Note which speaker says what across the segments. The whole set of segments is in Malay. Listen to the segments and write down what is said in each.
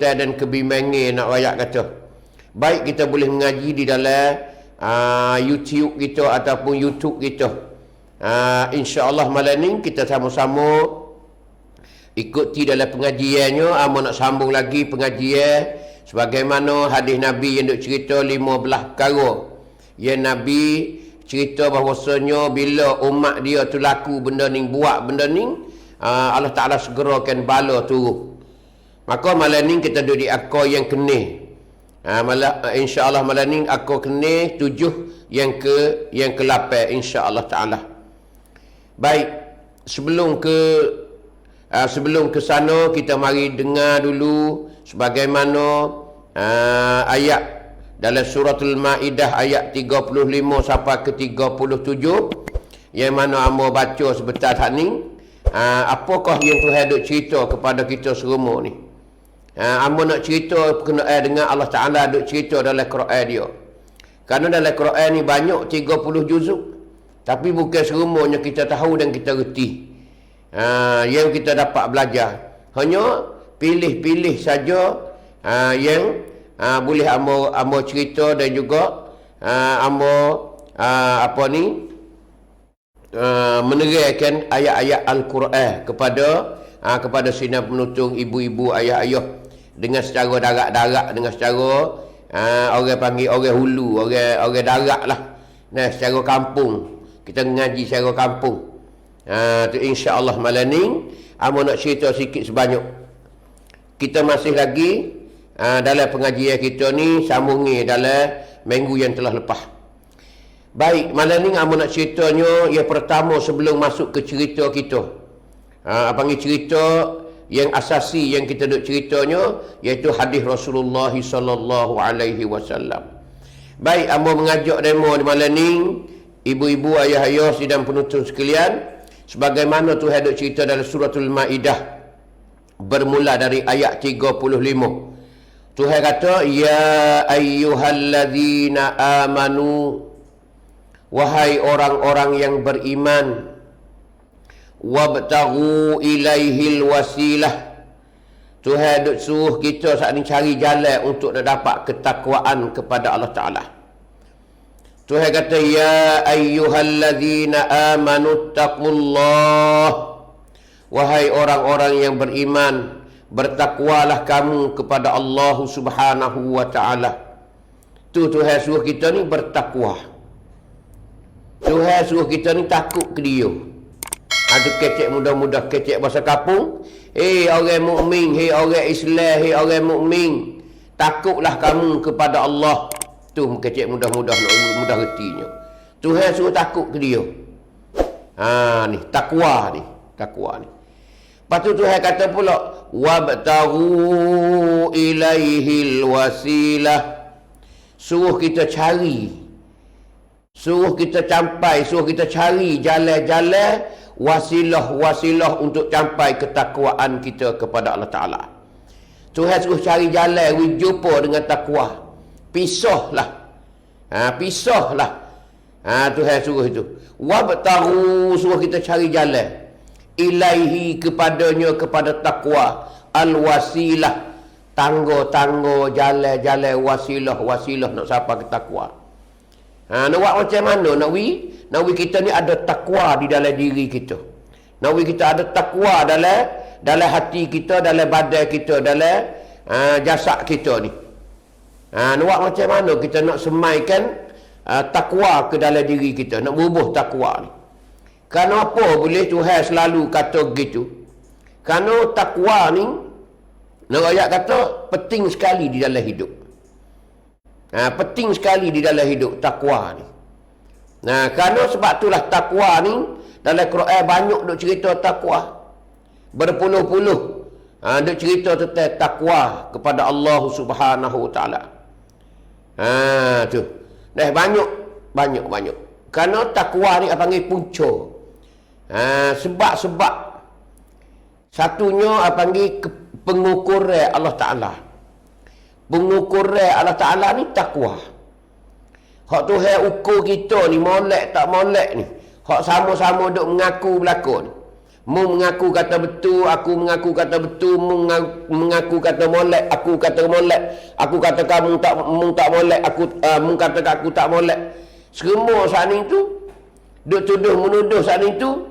Speaker 1: dan kebimbangan nak rakyat kata. Baik kita boleh mengaji di dalam YouTube kita ataupun YouTube kita. InsyaAllah malam ni kita sama-sama ikuti dalam pengajiannya. Nak sambung lagi pengajian sebagaimana hadis Nabi yang duk cerita 15 perkara yang Nabi cerita bahawasanya bila umat dia tu laku benda ni, buat benda ni, Allah Ta'ala segerakan bala turun. Maka malam ni kita duduk di akar yang kena. InsyaAllah malam ni akar kena 7 yang ke-8 insyaAllah Ta'ala. Baik, sebelum ke sana kita mari dengar dulu sebagaimana ayat dalam suratul Maidah ayat 35 sampai ke 37 yang mana amba baca sebentar tadi ni. Apakah yang Tuhan duk cerita kepada kita semua ni? Amba nak cerita berkenaan dengan Allah Ta'ala duk cerita dalam Quran dia. Kerana dalam Quran ni banyak 30 juzuk, tapi bukan semuanya kita tahu dan kita reti. Yang kita dapat belajar hanya pilih-pilih saja yang boleh amba cerita dan juga menerangkan ayat-ayat Al-Quran kepada sinar penutung ibu-ibu, ayah-ayah dengan secara darat-darat, dengan secara orang panggil orang hulu, orang darat lah. Nah, secara kampung. Kita ngaji secara kampung. Tu insya-Allah malam ni amba nak cerita sikit sebanyak. Kita masih lagi dalam pengajian kita ni sambungi dalam minggu yang telah lepas. Baik, malam ni amba nak ceritanya yang pertama sebelum masuk ke cerita kita. Panggil cerita yang asasi yang kita duk ceritanya iaitu hadis Rasulullah sallallahu alaihi wasallam. Baik, amba mengajak demo di malam ni ibu-ibu, ayah-ayah sidang penonton sekalian, sebagaimana Tuhan duk cerita dalam suratul Maidah bermula dari ayat 35. Tuhan kata, ya ayyuhalladzina amanu, wahai orang-orang yang beriman, wabtaghu ilaihil wasilah. Tuhan duk suruh kita saat ni cari jalan untuk nak dapat ketakwaan kepada Allah Ta'ala. Tuhan kata, ya ayyuhalladzina amanu taqullah, wahai orang-orang yang beriman, bertakwalah kamu kepada Allah Subhanahu wa Ta'ala. Tu Tuhan suruh kita ni bertakwa. Tuhan suruh kita ni takut ke dia. Ada kecek mudah-mudah, kecek bahasa kampung. Hei orang mukmin, hei orang Islam, hei orang mukmin, takutlah kamu kepada Allah. Tu kecek mudah-mudah, mudah retinya. Tuhan suruh takut ke dia. Ni takwa ni, takwa ni. Lepas tu Tuhan kata pula, wabtaghu ilaihil wasilah. Suruh kita cari, suruh kita campai, suruh kita cari jalan-jalan, wasilah-wasilah untuk campai ketakwaan kita kepada Allah Ta'ala. Tuhan suruh cari jalan, jumpa dengan takwa. Pisahlah. Pisahlah. Tuhan suruh itu. Wabtaghu, suruh kita cari jalan. Ilaihi, kepadanya, kepada takwa. Al-wasilah, tangga-tangga, jalan-jalan, wasilah-wasilah nak sampai ke takwa. Nak buat macam mana? Nak kita ni ada takwa di dalam diri kita. Nak kita ada takwa dalam hati kita, dalam badan kita, dalam jasad kita ni. Nak buat macam mana kita nak semaikan takwa ke dalam diri kita, nak bubuh takwa ni. Kerana apa boleh Tuhan selalu kata begitu? Kerana takwa ni, nak ayat kata, penting sekali di dalam hidup. Penting sekali di dalam hidup takwa ni. Kerana sebab itulah takwa ni dalam Quran banyak duk cerita takwa. Berpuluh-puluh duk cerita tentang takwa kepada Allah Subhanahu Wa Ta'ala. Tu. Dah banyak. Kerana takwa ni apa panggil punca. Sebab-sebab satunya apa panggil pengukuran Allah Ta'ala. Pengukuran Allah Ta'ala ni takwa. Hak Tuhan ukur kita ni molek tak molek ni, hak sama-sama duk mengaku berlaku ni, Mu mengaku kata betul, aku mengaku kata betul, mu mengaku kata molek, aku kata molek, aku kata kamu tak molek, mu kata aku tak molek. Semua saat ni tu duk tuduh menuduh saat ni tu.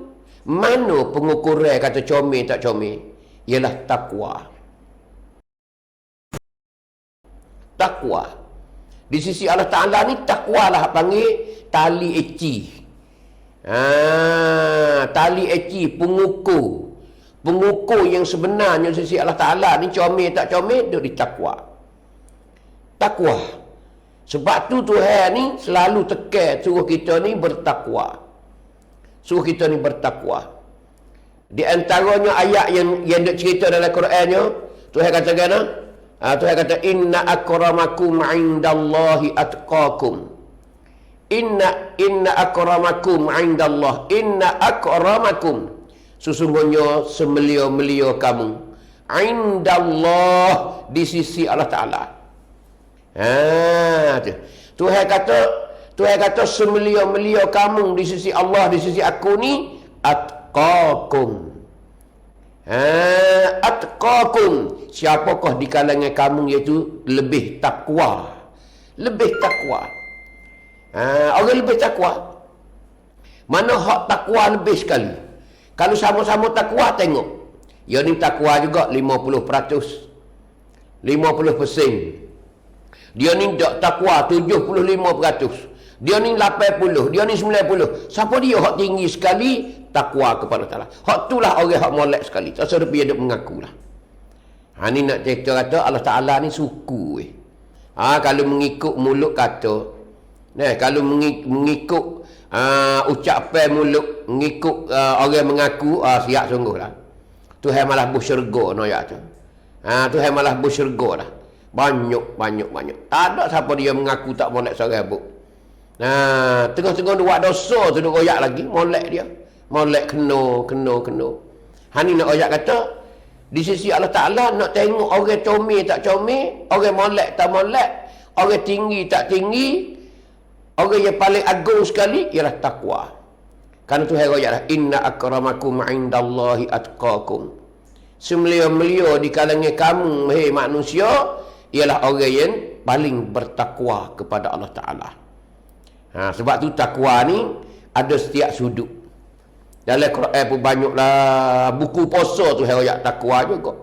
Speaker 1: Mana pengukuran kata comel tak comel? Ialah takwa. Takwa. Di sisi Allah Ta'ala ni takwa lah panggil tali eci. Tali eci pengukur. Pengukur yang sebenarnya di sisi Allah Ta'ala ni comel tak comel duk di takwa. Takwa. Sebab tu Tuhan ni selalu tekan suruh kita ni bertakwa. Suruh kita ni bertakwa. Di antaranya ayat yang duk cerita dalam Qurannya, Tuhan kata kena, Tuhan kata inna akramakum indallahi atqakum. Inna akramakum indallah. Inna akramakum. Sesungguhnya semelia-melia kamu indallah di sisi Allah Ta'ala. Tuhan kata semelia-melia kamu di sisi Allah, di sisi aku ni atqakum. Atqakum. Siapakah di kalangan kamu iaitu lebih takwa. Lebih takwa. Orang lebih takwa. Mana hak takwa lebih sekali? Kalau sama-sama takwa, tengok. Ya ni takwa juga 50%. 50%. Dia ni tak takwa 75%. Dia ni 80, dia ni 90. Siapa dia hak tinggi sekali? Takwa kepada Allah Ta'ala. Hak itulah orang hak molek sekali. Tak usah dia duk mengaku lah. Ni nak cerita kata Allah Ta'ala ni suku. Kalau mengikut mulut kata, kalau mengikut ucapan mulut, mengikut orang mengaku, siap sungguh lah. Tuhan malah bus syurga no ya tu. Tuhan malah bus syurga dah. Banyak. Tak ada siapa dia mengaku tak molek seorang buk. Tengah-tengah buat dosa tu duk royak lagi, molek dia. Molek kena. Ni nak royak kata, di sisi Allah Ta'ala nak tengok orang comel tak comel, orang molek tak molek, orang tinggi tak tinggi, orang yang paling agung sekali ialah takwa. Kerana Tuhan royaklah inna akramakum indallahi atqakum. Semelia-melia di kalangan kamu hei manusia ialah orang yang paling bertakwa kepada Allah Ta'ala. Sebab tu takwa ni ada setiap sudut. Dalam Quran pun banyaklah buku puasa tu royak takwa juga.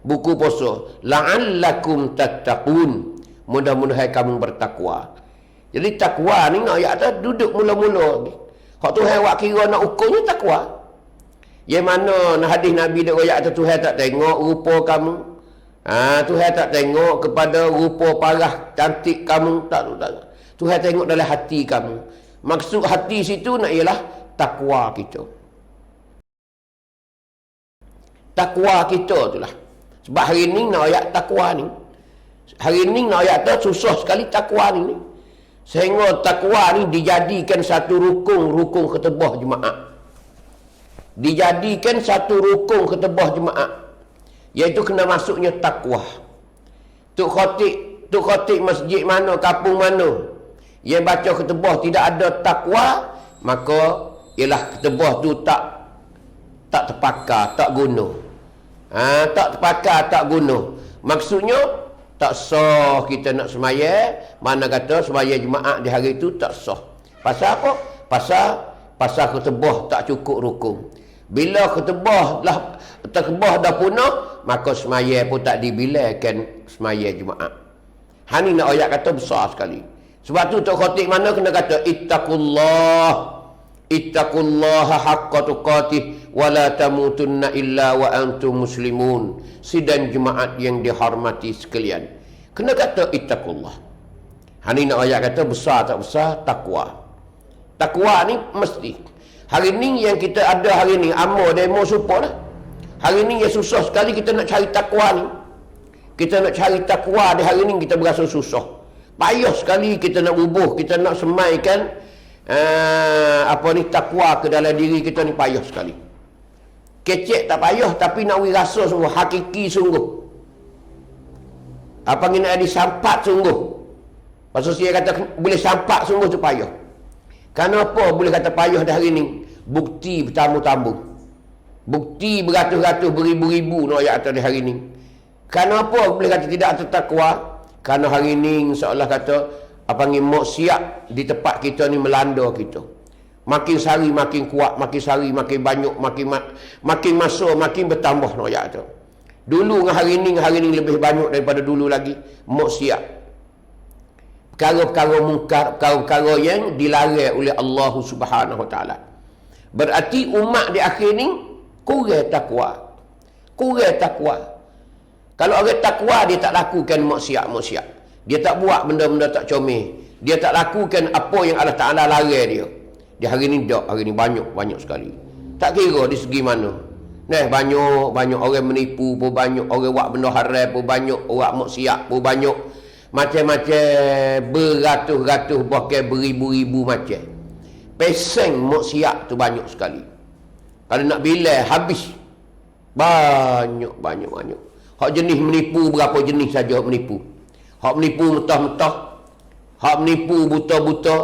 Speaker 1: Buku puasa la'allakum tattaqun. Mudah-mudahan kamu bertakwa. Jadi takwa ni nak ayat tu duduk mula-mula. Hak Tuhan buat kira nak ukurnya takwa. Yang mana hadis Nabi dia royak tu Tuhan tak tengok rupa kamu. Tuhan tak tengok kepada rupa parah cantik kamu, tak. Tuhan tengok dalam hati kamu. Maksud hati situ nak ialah takwa kita. Takwa kita itulah. Sebab hari ni nak ayat takwa ni. Hari ni nak ayat tu susah sekali takwa ni. Sehingga takwa ni dijadikan satu rukun ketebah jemaah. Dijadikan satu rukun ketebah jemaah. Iaitu kena masuknya takwa. Tok khatib masjid mana, kampung mana yang baca ketebah tidak ada takwa, maka ialah ketebah tu tak terpakar, tak guna. Tak terpakar, tak guna. Maksudnya tak sah kita nak semaya. Mana kata semaya jemaah di hari itu tak sah. Pasal apa? Pasal ketebah tak cukup rukun. Bila ketebah dah punah, maka semaya pun tak dibilangkan semaya jemaah. Ni nak ayat kata besar sekali. Sebab tu Tok Khatib mana kena kata ittaqullaha haqqa tuqatih wa la tamutunna illa wa antum muslimun. Sidang jemaat yang dihormati sekalian, kena kata ittaqullah. Ni nak ayat kata besar tak besar takwa. Takwa ni mesti. Hari ni yang kita ada hari ni, demo support lah. Hari ni yang susah sekali kita nak cari takwa ni. Kita nak cari takwa di hari ni kita berasa susah. Payah sekali kita nak bubuh, kita nak semaikan takwa ke dalam diri kita ni, payah sekali. Kecek tak payah, tapi nak rasa sungguh, hakiki sungguh. Apa ni nak disampak sungguh. Pasal saya kata boleh sampak sungguh tu payah. Kenapa boleh kata payah dah hari ni? Bukti bertamu-tamu. Bukti beratus-ratus, beribu-ribu nak ayat di hari ni. Kenapa boleh kata tidak tertakwa? Kerana hari ni seolah kata apa panggil maksiat di tempat kita ni melanda kita. Makin sehari makin kuat, makin sehari makin banyak, makin masa makin bertambah nak ayat tu. Dulu dengan hari ni lebih banyak daripada dulu lagi maksiat. Perkara-perkara mungkar, perkara-perkara yang dilarang oleh Allah Subhanahu Wa Taala. Berarti umat di akhir ni kurang takwa. Kurang takwa. Kalau orang takwa, dia tak lakukan maksiat-maksiat. Dia tak buat benda-benda tak comel. Dia tak lakukan apa yang Allah Ta'ala larang dia. Di hari ni tak, hari ni banyak sekali. Tak kira di segi mana. Banyak orang menipu pun banyak, orang buat benda haram pun banyak, orang maksiat pun banyak. Macam-macam beratus-ratus, bahkan beribu-ribu macam. Peseng maksiat tu banyak sekali. Kalau nak bilang habis. Banyak. Hak jenis menipu berapa jenis saja hak menipu. Hak menipu mentah-mentah. Hak menipu buta-buta.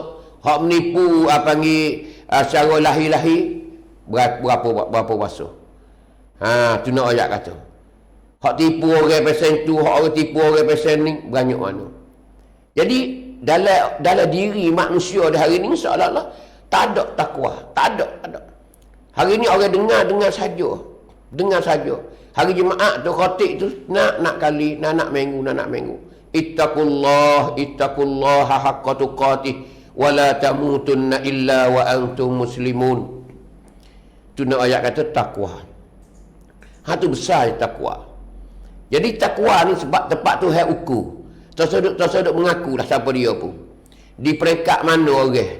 Speaker 1: Hak menipu apa panggil secara lahir-lahir. Berapa masa. Tu nak ayat kata. Hak tipu orang pesen tu, hak orang tipu orang pesen ni, banyak mana. Jadi dalam diri manusia di hari ni seolah-olah tak ada takwa, tak ada. Hari ni orang dengar saja. Dengar saja. Hari Jumaat tu khatib tu nak kali, nak minggu. Ittaqullah haqqa tuqatih wa la tamutunna illa wa antum muslimun. Tu nak ayat kata takwa. Tu besar takwa. Jadi takwa ni sebab tempat tu hai ukur. Tersudut mengaku dah siapa dia pun. Di peringkat mana orang.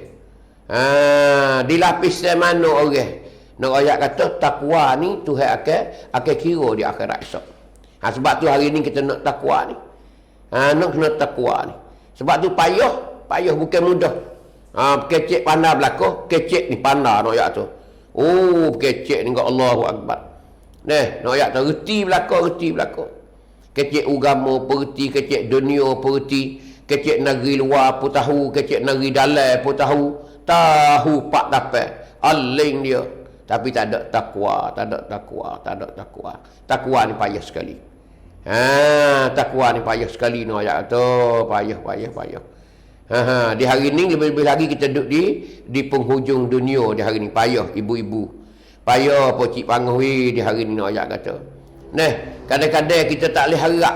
Speaker 1: Di lapisan mana orang. Nak ayat kata takwa ni Tuhan akan kira di akhirat esok. Sebab tu hari ni kita nak takwa ni. Nak kena takwa ni. Sebab tu payah bukan mudah. Kecek pandai belakang, kecek ni pandai nak ayat tu. Kecek ni kat Allahu Akbar. Nak ayat tu reti belakang. Kecek agama perti, kecek dunia perti, kecek negeri luar pun tahu, kecek negeri dalam pun tahu pak dapat. Aling dia. Tapi tak ada takwa. Takwa ni payah sekali. Takwa ni payah sekali no ayat tu, payah. Di hari ni lebih lagi kita duduk di penghujung dunia di hari ni, payah ibu-ibu. Payah pocik pangui di hari ni no ayat kata. Kadang-kadang kita tak boleh harap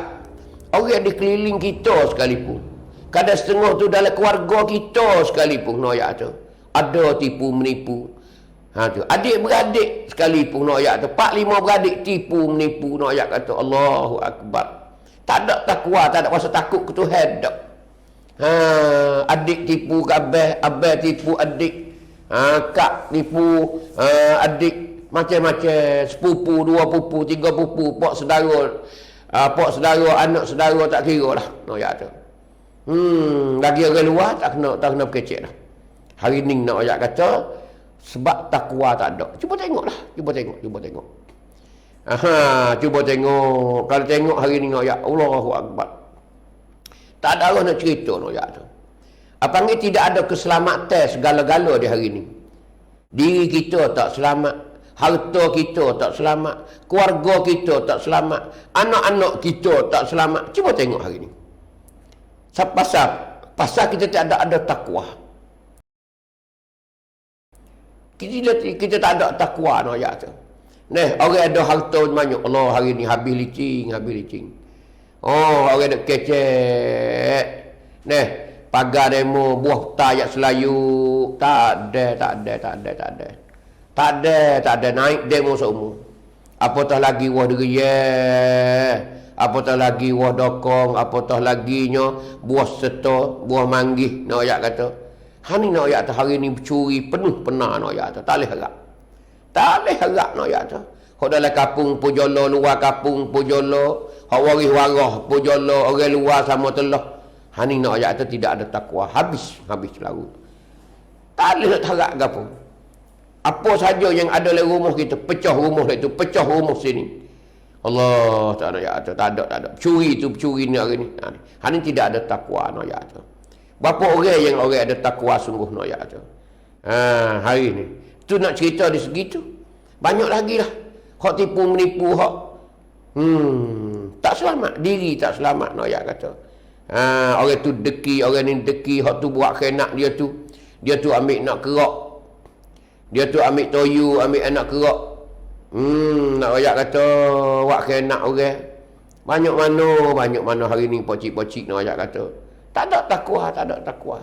Speaker 1: orang di keliling kita sekalipun. Kadang setengah tu dalam keluarga kita sekalipun no ayat tu. Ada tipu menipu. Tu. Adik-beradik sekalipun nak ayat tu. 4-5 beradik tipu menipu nak ayat kata Allahu Akbar. Tak ada takwa, tak ada rasa takut ke Tuhan dak. Adik tipu ke abang tipu adik. Kak tipu adik, macam-macam, sepupu, 2 pupu, 3 pupu, pak saudara, anak saudara tak kira lah nak ayat tu. Lagi orang luar tak kena berkecek dah. Hari ni nak ayat kata sebab takwa tak ada. Cuba tengok. Cuba tengok. Kalau tengok hari ni ayat Allahu Akbar. Tak ada orang nak cerita ayat tu. Apa ni tidak ada keselamatan segala-gala di hari ni. Diri kita tak selamat, harta kita tak selamat, keluarga kita tak selamat, anak-anak kita tak selamat. Cuba tengok hari ni. Pasal kita tak ada takwa. Kita tak ada takwa no ayat tu. Orang ada harta banyak. Allah hari ni habis licin. Orang ada kecek. Pagar demo buah tayak selayu. Tak ada naik demo semua. Apatah lagi wah deriya. Apatah lagi wah dokong. Apatah lagi buah seto, buah manggih no ayat kata. Hani nak ayat tu hari ni curi penuh pena nak ayat tu. Tak boleh harap nak ayat tu. Hak dalam kampung pujolo, luar kampung pujolo, hak waris warah pujolo, orang luar sama telah. Hani nak ayat tu tidak ada takwa. Habis lalu. Tak boleh nak harap ke apa. Apa saja yang ada dalam rumah kita, pecah rumah itu, pecah rumah sini. Allah tak ada ayat tu. Tak ada. Curi ni hari ni. Hani tidak ada takwa nak ayat tu. Berapa orang yang ada takwa sungguh nak ayat tu. Hari ni. Tu nak cerita di segi tu. Banyak lagi lah. Hak tipu menipu, hak tak selamat. Diri tak selamat, Noyak kata. Orang tu deki, orang ni deki, hak tu buat khenak dia tu. Dia tu ambil nak kerak. Dia tu ambil toyu, ambil anak kerak. Noyak kata, buat khenak orang. Banyak mana hari ni pocik-pocik, Noyak kata. Tak ada takwa, tak ada takwa.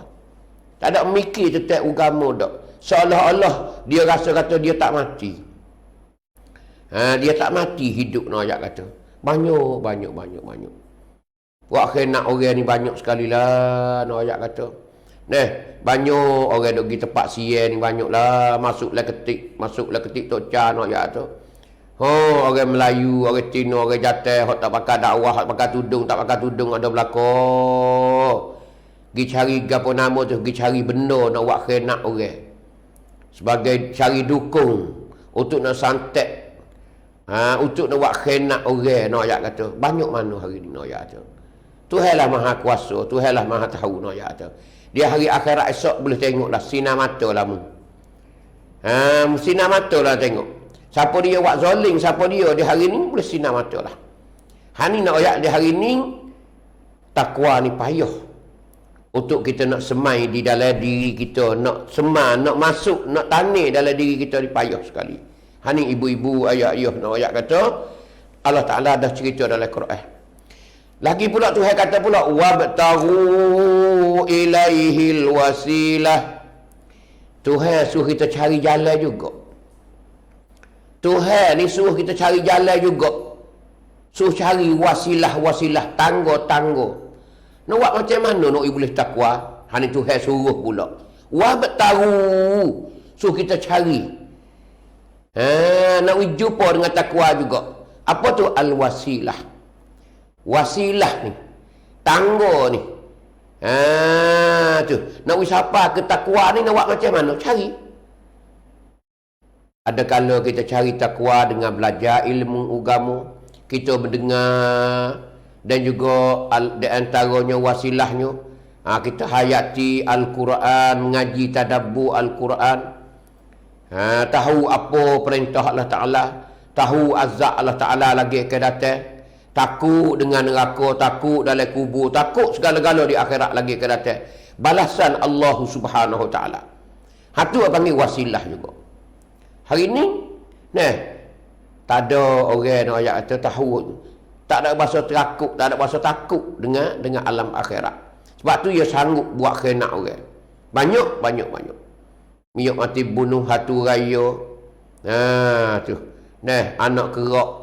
Speaker 1: Tak ada mikir tentang agama dak. Seolah-olah dia rasa kata dia tak mati. Dia tak mati hidup, Noyak kata. Banyak. Buat khenak orang ni banyak sekali lah, Noyak kata. Banyak orang duk pergi tempat siang ni banyak lah. Masuklah ketik toca, Noyak kata. Orang Melayu, orang Cina, orang Jatah, hak tak pakai dakwah, hak pakai tudung, tak pakai tudung ada belakang. Pergi cari gapo nama tu, pergi cari benda nak buat khenak orang. Sebagai cari dukung untuk nak santet. Untuk nak buat khenak orang, Noyak kata. Banyak mana hari ni, Noyak kata. Tuhanlah Maha Kuasa, Tuhanlah Maha Tahu, Noyak kata. Dia hari akhirat esok boleh tengoklah sinar mata lah mu. Sinar mata lah tengok. Siapa dia buat zalim, siapa dia di hari ni boleh sinar mata lah. Hani nak ayat di hari ni, takwa ni payah. Untuk kita nak semai di dalam diri kita, nak semai, nak masuk, nak tanir dalam diri kita ni payah sekali. Hani ibu-ibu, ayah-ayah nak ayat kata, Allah Ta'ala dah cerita dalam Quran. Lagi pula Tuhan kata pula, wabtaghu ilaihil wasilah. Tuhan suruh kita cari jalan juga. Tuhan ni suruh kita cari jalan juga. Suruh cari wasilah-wasilah, tangga-tangga. Nak buat macam mana nak boleh takwa? Hani Tuhan suruh pula. Wabtaghu. Suruh kita cari. Nak jumpa dengan takwa juga. Apa tu al-wasilah? Wasilah ni. Tangga ni. Tu. Nak wisapa ke takwa ni nak buat macam mana? Cari. Ada kala kita cari takwa dengan belajar ilmu agama. Kita mendengar. Dan juga di antaranya wasilahnya. Kita hayati Al-Quran. Mengaji tadabbur Al-Quran. Tahu apa perintah Allah Ta'ala. Tahu azab Allah Ta'ala lagi akan datang. Takut dengan neraka, takut dalam kubur, takut segala-gala di akhirat lagi akan datang. Balasan Allah Subhanahu Wa Ta'ala. Itu panggil wasilah juga. Hari ni, tak ada orang yang ayat kata tahu. Tak ada bahasa takut, tak ada bahasa takut dengan alam akhirat. Sebab tu dia sanggup buat khenak orang. Banyak. Miyak mati bunuh hatu raya. Tu. Anak kerak.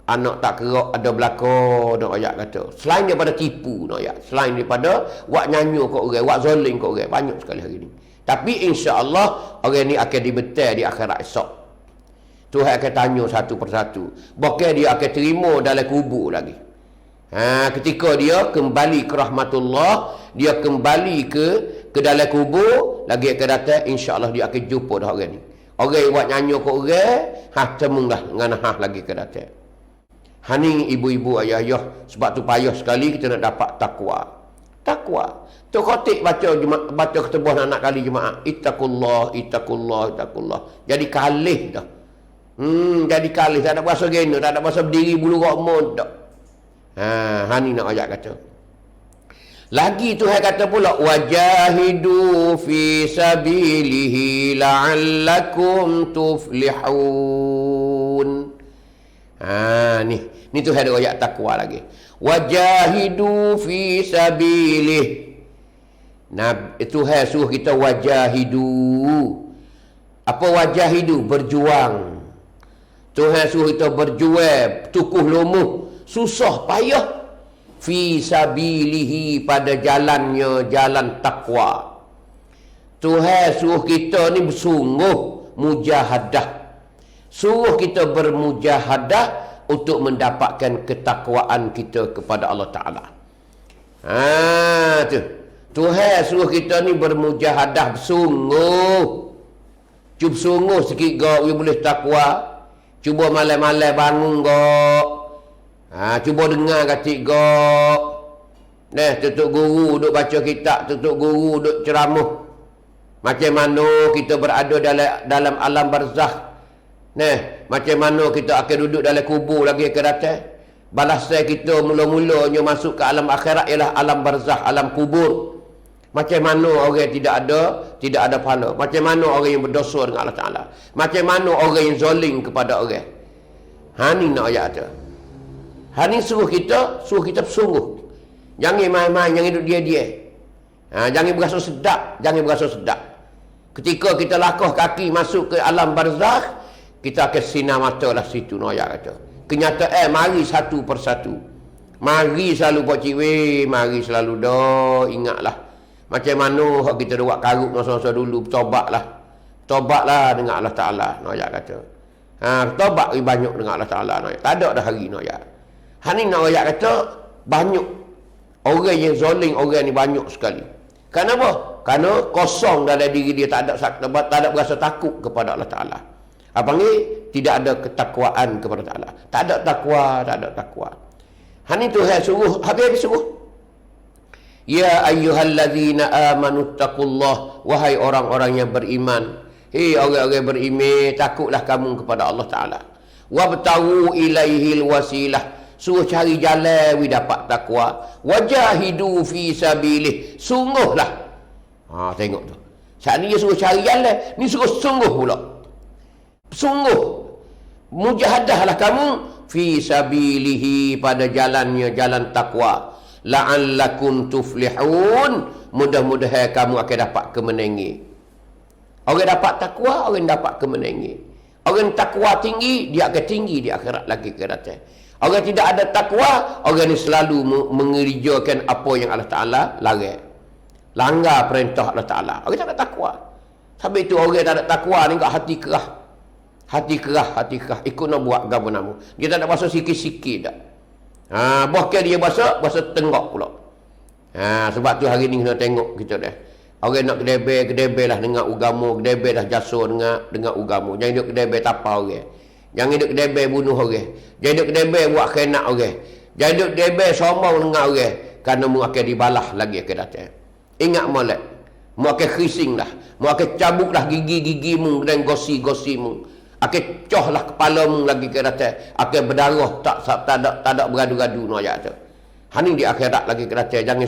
Speaker 1: Anak tak kerak ada belakang, nak ayat kata. Selain daripada tipu, nak ayat. Selain daripada buat nyanyi kat orang, buat zalim kat orang. Banyak sekali hari ni. Tapi insya-Allah orang ni akan dibetal di akhirat esok. Tuhan akan tanya satu persatu. Bahkan dia akan terima dalam kubur lagi. Ketika dia kembali ke rahmatullah, dia kembali ke dalam kubur, lagi akan datang, insya-Allah dia akan jumpa dah orang ni. Orang yang buat nyanyi kat orang, temung dah dengan lagi akan datang. Hani ibu-ibu ayah-ayah, sebab tu payah sekali kita nak dapat takwa. Takwa. Tu khatib baca ketubah anak kali jemaah. Ittaqullah. Jadi kalih dah. Jadi kalih, tak ada bahasa gena, tak ada bahasa berdiri bulu rokmon dak. Hani nak ayat kata. Lagi Tuhan kata pula wajahidu fi sabilihi la'allakum tuflihun. Ni Tuhan ada ayat takwa lagi. Wajahidu fi sabilihi. Tuhan suruh kita wajahidu. Apa wajahidu? Berjuang. Tuhan suruh kita berjuang, tukuh lumuh, susah payah fi sabilihi pada jalannya, jalan takwa. Tuhan suruh kita ni bersungguh mujahadah. Suruh kita bermujahadah untuk mendapatkan ketakwaan kita kepada Allah Ta'ala. Tu. Tuhan suruh kita ni bermujahadah bersungguh. Cuba sungguh sikit gak, boleh takwa. Cuba malam-malam bangun gak. Cuba dengar katik gak. Tutuk guru duk baca kitab, tutuk guru duk ceramah. Macam mana kita berada dalam alam barzakh. Macam mana kita akan duduk dalam kubur lagi akan datang. Balasan kita mula-mulanya masuk ke alam akhirat ialah alam barzakh, alam kubur. Macam mana orang tidak ada pahala. Macam mana orang yang berdosa dengan Allah Ta'ala. Macam mana orang yang zalim kepada orang. Ni nak ayat tu. Ni suruh kita bersungguh. Jangan main-main, jangan duduk dia-dia. Jangan berasa sedap. Ketika kita langkah kaki masuk ke alam barzakh, kita akan sinar mata lah situ nak ayat kata. Kenyataan mari satu persatu. Mari selalu buat ciwi, mari selalu ingatlah. Macam mana kita buat karut masa-masa dulu, tobatlah dengan Allah Ta'ala nak ayat kata. Tobat banyak dengan Allah Ta'ala nak ayat. Tak ada dah hari nak ayat. Ni nak ayat kata banyak orang yang zalim, orang ni banyak sekali. Kenapa? Kerana kosong dalam diri dia, tak ada berasa takut kepada Allah Ta'ala. Apa ni? Tidak ada ketakwaan kepada Ta'ala. Tak ada takwa. Ni Tuhan suruh, habis suruh. Ya ayyuhallazina amanu taqullah, wahai orang-orang yang beriman. Hei orang-orang beriman, takutlah kamu kepada Allah Ta'ala. Wabtagu ilaihil wasilah, suruh cari jalan we dapat takwa. Wajahidu fi sabilih, sungguhlah. Tengok tu. Saat ni dia suruh cari jalan, ni suruh sungguh pula. Sungguh mujahadahlah kamu fi sabilihi, pada jalannya, jalan takwa. La'allakum tuflihun, mudah-mudahan kamu akan dapat kemenangan. Orang dapat takwa, orang dapat kemenangan. Orang takwa tinggi, dia akan tinggi di akhirat lagi ke datang. Orang tidak ada takwa, orang ni selalu mengerjakan apa yang Allah Ta'ala larang. Langgar perintah Allah Ta'ala. Orang tak ada takwa. Sebab itu orang tak ada takwa ni kat hati kerah. Hati kerah. Ikut nak buat gapo nama. Dia tak ada bahasa sikit-sikit tak. Bahkan dia bahasa tenggak pula. Sebab tu hari ni kena tengok kita dah. Orang nak kedebel lah dengan agama, kedebel lah jasa dengan agama. Jangan duk kedebel tapau orang. Jangan duk kedebel bunuh orang. Jangan duk kedebel buat khianat orang. Jangan duk kedebel sombong dengan orang, kerana mu akan dibalah lagi akan datang. Ingat molek. Mu akan khising lah. Mu akan cabut lah gigi-gigi mu dan gosi-gosi mu. Akan coh lah kepala mu lagi akan datang. Akan berdarah, tak ada beradu-gadu no ayat tu. Ni di akhirat lagi akan datang. Jangan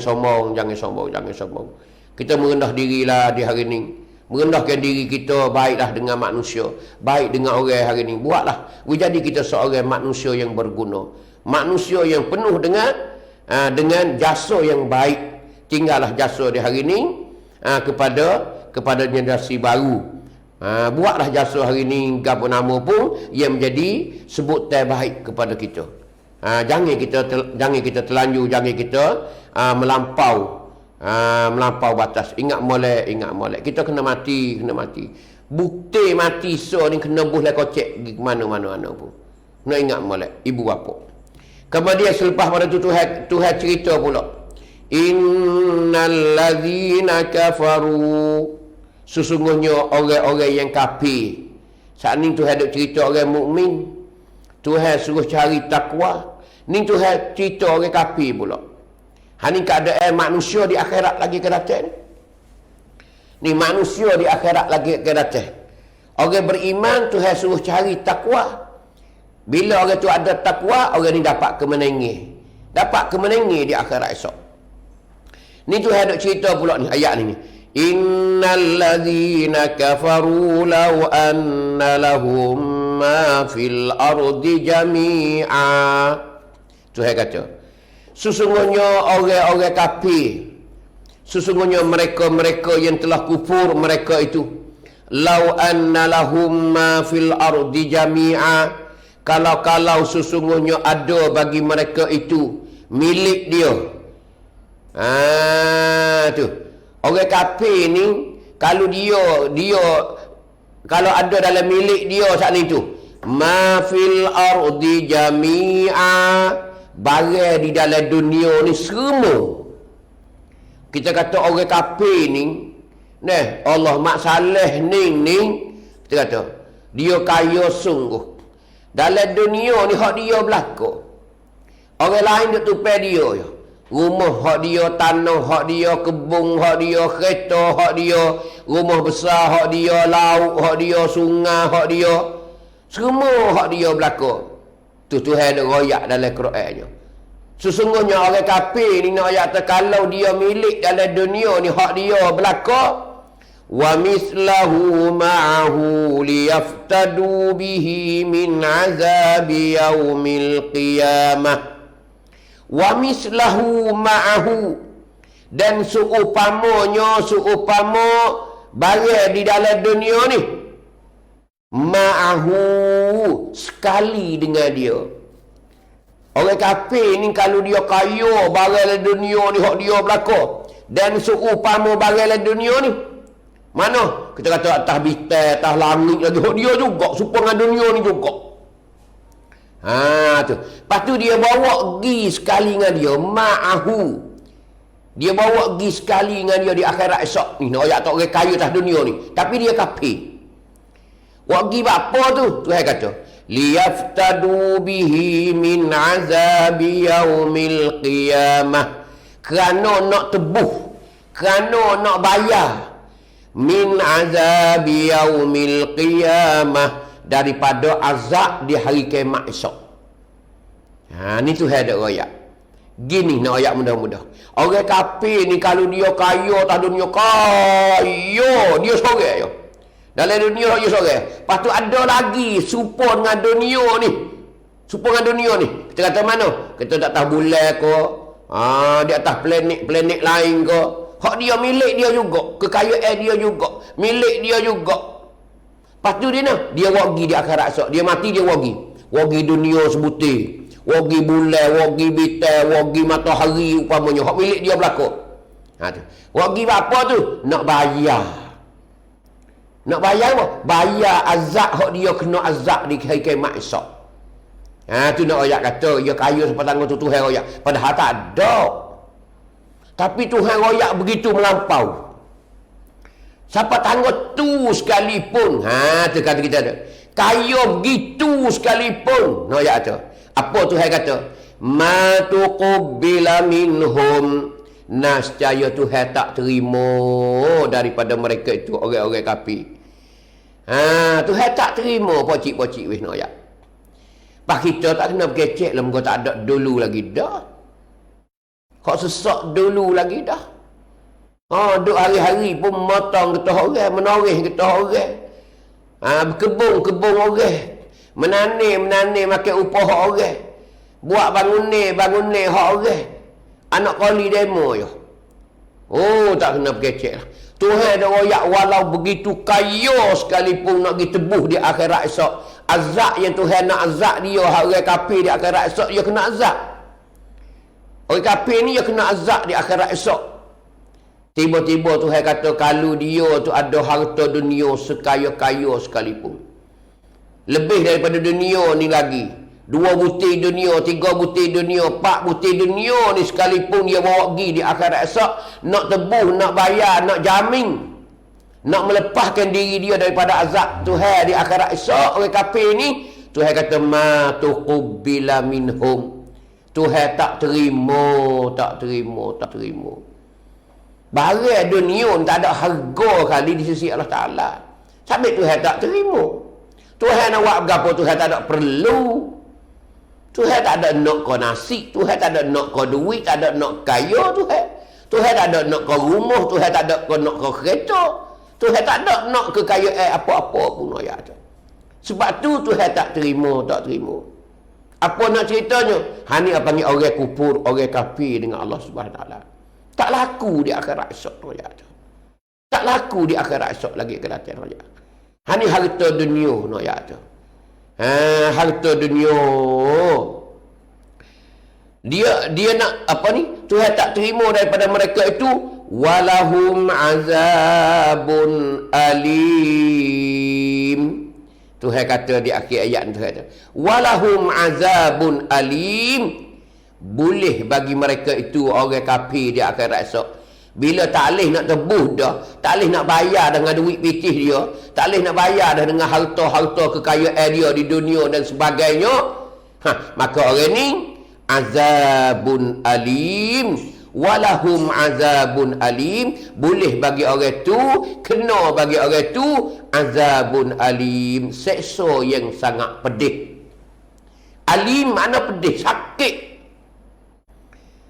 Speaker 1: sombong. Kita merendah dirilah di hari ni. Merendahkan diri kita, baiklah dengan manusia, baik dengan orang hari ni. Buatlah. Jadi kita seorang manusia yang berguna. Manusia yang penuh dengan jasa yang baik. Tinggallah jasa di hari ni kepada generasi baru. Buatlah jasa hari ni, apa nama pun yang menjadi sebutan baik kepada kita. Jangan kita terlanjur, jangan kita melampau batas. Ingat molek. Kita kena mati. Bukti mati ni kena buh lah kocek pergi ke mana-mana pun. Kena ingat molek ibu bapa. Kemudian selepas pada tu Tuhan cerita pula. Innal ladzina kafaru, sesungguhnya orang-orang yang kafir. Saat ni Tuhan ada cerita orang mukmin. Tuhan suruh cari takwa. Ni Tuhan cerita orang kafir pula. Ni keadaan manusia di akhirat lagi ke datang. Ni manusia di akhirat lagi ke datang. Orang beriman Tuhan suruh cari takwa. Bila orang tu ada takwa, orang ni dapat kemenangan di akhirat esok. Ni Tuhan ada cerita pula ni ayat ni. Innal ladzina kafaru law anna lahum ma fil ardi jami'a. Tuhan kata, sesungguhnya orang-orang kafir, sesungguhnya mereka yang telah kufur, mereka itu, lau anna lahum ma fil ardi jami'a, kalau sesungguhnya ada bagi mereka itu milik dia. Tu orang kafir ni, kalau kalau ada dalam milik dia saat ni tu, ma fil ardi jami'a, barang di dalam dunia ni semua. Kita kata orang kafir ni, Allah mak saleh ni, kita kata dia kaya sungguh. Dalam dunia ni hak dia berlaku. Orang lain duk tupai dia je. Rumah hak dia, tanah hak dia, kebun hak dia, kereta hak dia, rumah besar hak dia, laut hak dia, sungai hak dia. Semua hak dia berlaku. Tu Tuhan ada royak dalam Qurannya. Sesungguhnya orang kafir ni nak ayat kalau dia milik dalam dunia ni hak dia berlaku. Wa mislahu ma'ahu liyaftadu bihi min azabi yaumil qiyamah. Wa mislahu ma'ahu, dan seumpama barang di dalam dunia ni, ma'ahu, sekali dengan dia. Orang kafir ni kalau dia kaya barang dalam dunia ni hak dia berlaku, dan seumpama barang dalam dunia ni, mana kita kata atas bintang, atas langit lagi hak dia juga, supaya dengan dunia ni juga. Tu. Lepas tu dia bawa pergi sekali dengan dia, ma'ahu. Dia bawa pergi sekali dengan dia di akhirat esok ni. Nak ayat tak orang kaya atas dunia ni, tapi dia kafir. Buat pergi apa tu? Tuhan kata, liyaftadu bihi min azabi yaumil qiyamah. Kerana nak tebuh, kerana nak bayar, min azabi yaumil qiyamah, daripada azab di hari kiamat esok. Ni Tuhan ada royak. Gini nak ayat mudah-mudah. Orang kafir ni kalau dia kaya atas dunia, kaya dia sorang je. Dalam dunia dia sorang. Lepas tu ada lagi serupa dengan dunia ni. Serupa dengan dunia ni. Kita kata mana? Kita tak tahu bulan ke, di atas planet lain ke. Hak dia milik dia juga. Kekayaan dia juga. Milik dia juga. Lepas tu dia nak, dia wagi di akhirat esok. Dia mati, dia wagi. Wagi dunia sebutir. Wagi bulan, wagi bintang, wagi matahari umpamanya. Hak milik dia berlaku. Wagi apa tu? Nak bayar. Nak bayar apa? Bayar azab hak dia kena azab di hari kiamat esok. Tu nak ayat kata, ya kaya sampai tangan tu Tuhan royak. Padahal tak ada. Tapi Tuhan royak begitu melampau. Siapa tangguh tu sekalipun. Tu kata kita ada. Kaya begitu sekalipun. No, ayat tu. Apa Tuhan kata? Ma tuqbila minhum. Nascaya Tuhan tak terima daripada mereka itu, orang-orang kafir. Tuhan tak terima pocik-pocik weh no ayat. Pak kita tak kena berkecek lah, tak ada dulu lagi dah. Kau sesak dulu lagi dah. Duk hari-hari pun motong getah orang, menoreh getah orang. Berkebun orang. Menanam makan upah orang. Buat bangun hak orang. Anak kali demo je. Tak kena berkecek lah. Tuhan ada royak walau begitu kaya sekalipun nak pergi tebuh di akhirat esok. Azab yang Tuhan nak azab dia, orang kafir di akhirat esok, dia kena azab. Orang kafir ni dia kena azab di akhirat esok. Tiba-tiba Tuhan kata kalau dia tu ada harta dunia sekaya-kaya sekalipun, lebih daripada dunia ni lagi, 2 butir dunia, 3 butir dunia, 4 butir dunia ni sekalipun dia bawa pergi di akhirat esok, nak tebuh, nak bayar, nak jamin, nak melepaskan diri dia daripada azab Tuhan di akhirat esok, orang kafir ni, Tuhan kata ma tuqbila minhum. Tuhan tak terima. Barang dunia tak ada harga kali di sisi Allah Ta'ala. Sampai Tuhan tak terima. Tuhan nak buat berapa, Tuhan tak ada perlu. Tuhan tak ada nak kau nasi, Tuhan tak ada nak kau duit, tak ada nak kaya Tuhan. Tuhan tak ada nak kau rumah, Tuhan tak ada nak kau kereta. Tuhan tak ada nak kekayaan apa-apa pun ayat tu. Sebab tu Tuhan tak terima. Apa nak ceritanya? Hani apa ni orang kufur, orang kafir dengan Allah Subhanahu Wa Taala. Tak laku di akhirat esok ayat tu. Tak laku di akhirat esok lagi kelatihan ayat. Hani harta dunia no ayat tu. Harta dunia. Dia nak apa ni? Tuhan tak terima daripada mereka itu, walahum azabun alim. Tuhan kata di akhir ayat tu kata, walahum azabun alim. Boleh bagi mereka itu orang kafir di akhirat esok. Bila tak boleh nak tebuh dah, tak boleh nak bayar dengan duit pitih dia, tak boleh nak bayar dah dengan harta-harta kekayaan dia di dunia dan sebagainya, maka orang ni azabun alim. Walahum azabun alim. Boleh bagi orang tu, kena bagi orang tu azabun alim, seksa yang sangat pedih. Alim mana pedih, sakit.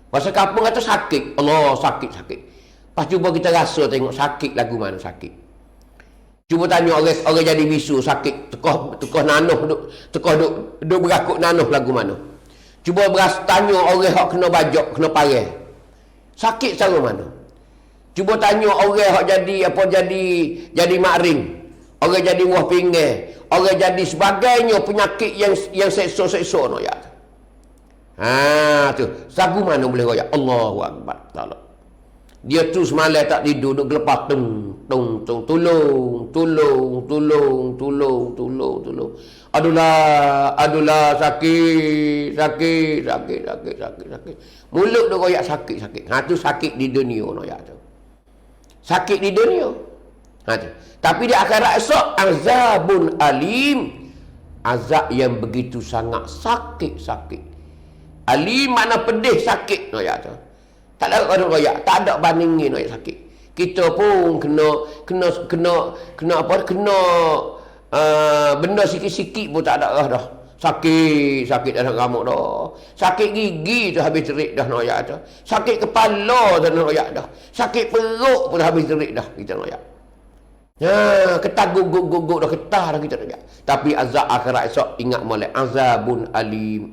Speaker 1: Pasal kampung kata sakit. Allah, sakit. Pas cuba kita rasa tengok sakit lagu mana sakit. Cuba tanya orang jadi bisu sakit, tekah nanuh duk berakuk nanuh lagu mana. Cuba tanya orang hak kena bajak, kena parah. Sakit cara mana? Cuba tanya orang hak jadi makring, orang jadi buah pinggir, orang jadi sebagainya penyakit yang seksa-seksa no ya. Tu, sagu mana boleh royak? Allahu akbar taala. Dia tu semalam tak tidur, duk gelepas tolong. Adulah sakit. Mulut duk royak sakit. Tu sakit di dunia no ya tu. Sakit di dunia. Tu. Tapi di akhirat esok azabun alim. Azab yang begitu sangat sakit. Alim mana pedih sakit no ya tu. Tak ada orang royak, tak ada bandingin royak sakit. Kita pun kena benda sikit-sikit pun tak ada dah. Sakit dah nak gamuk dah. Sakit gigi tu habis terik dah noyak tu. Sakit kepala tu noyak dah. Sakit perut pun habis terik dah kita noyak. Ketah guguk dah, ketah dah kita noyak. Tapi azab akhirat esok ingat molek, azabun alim.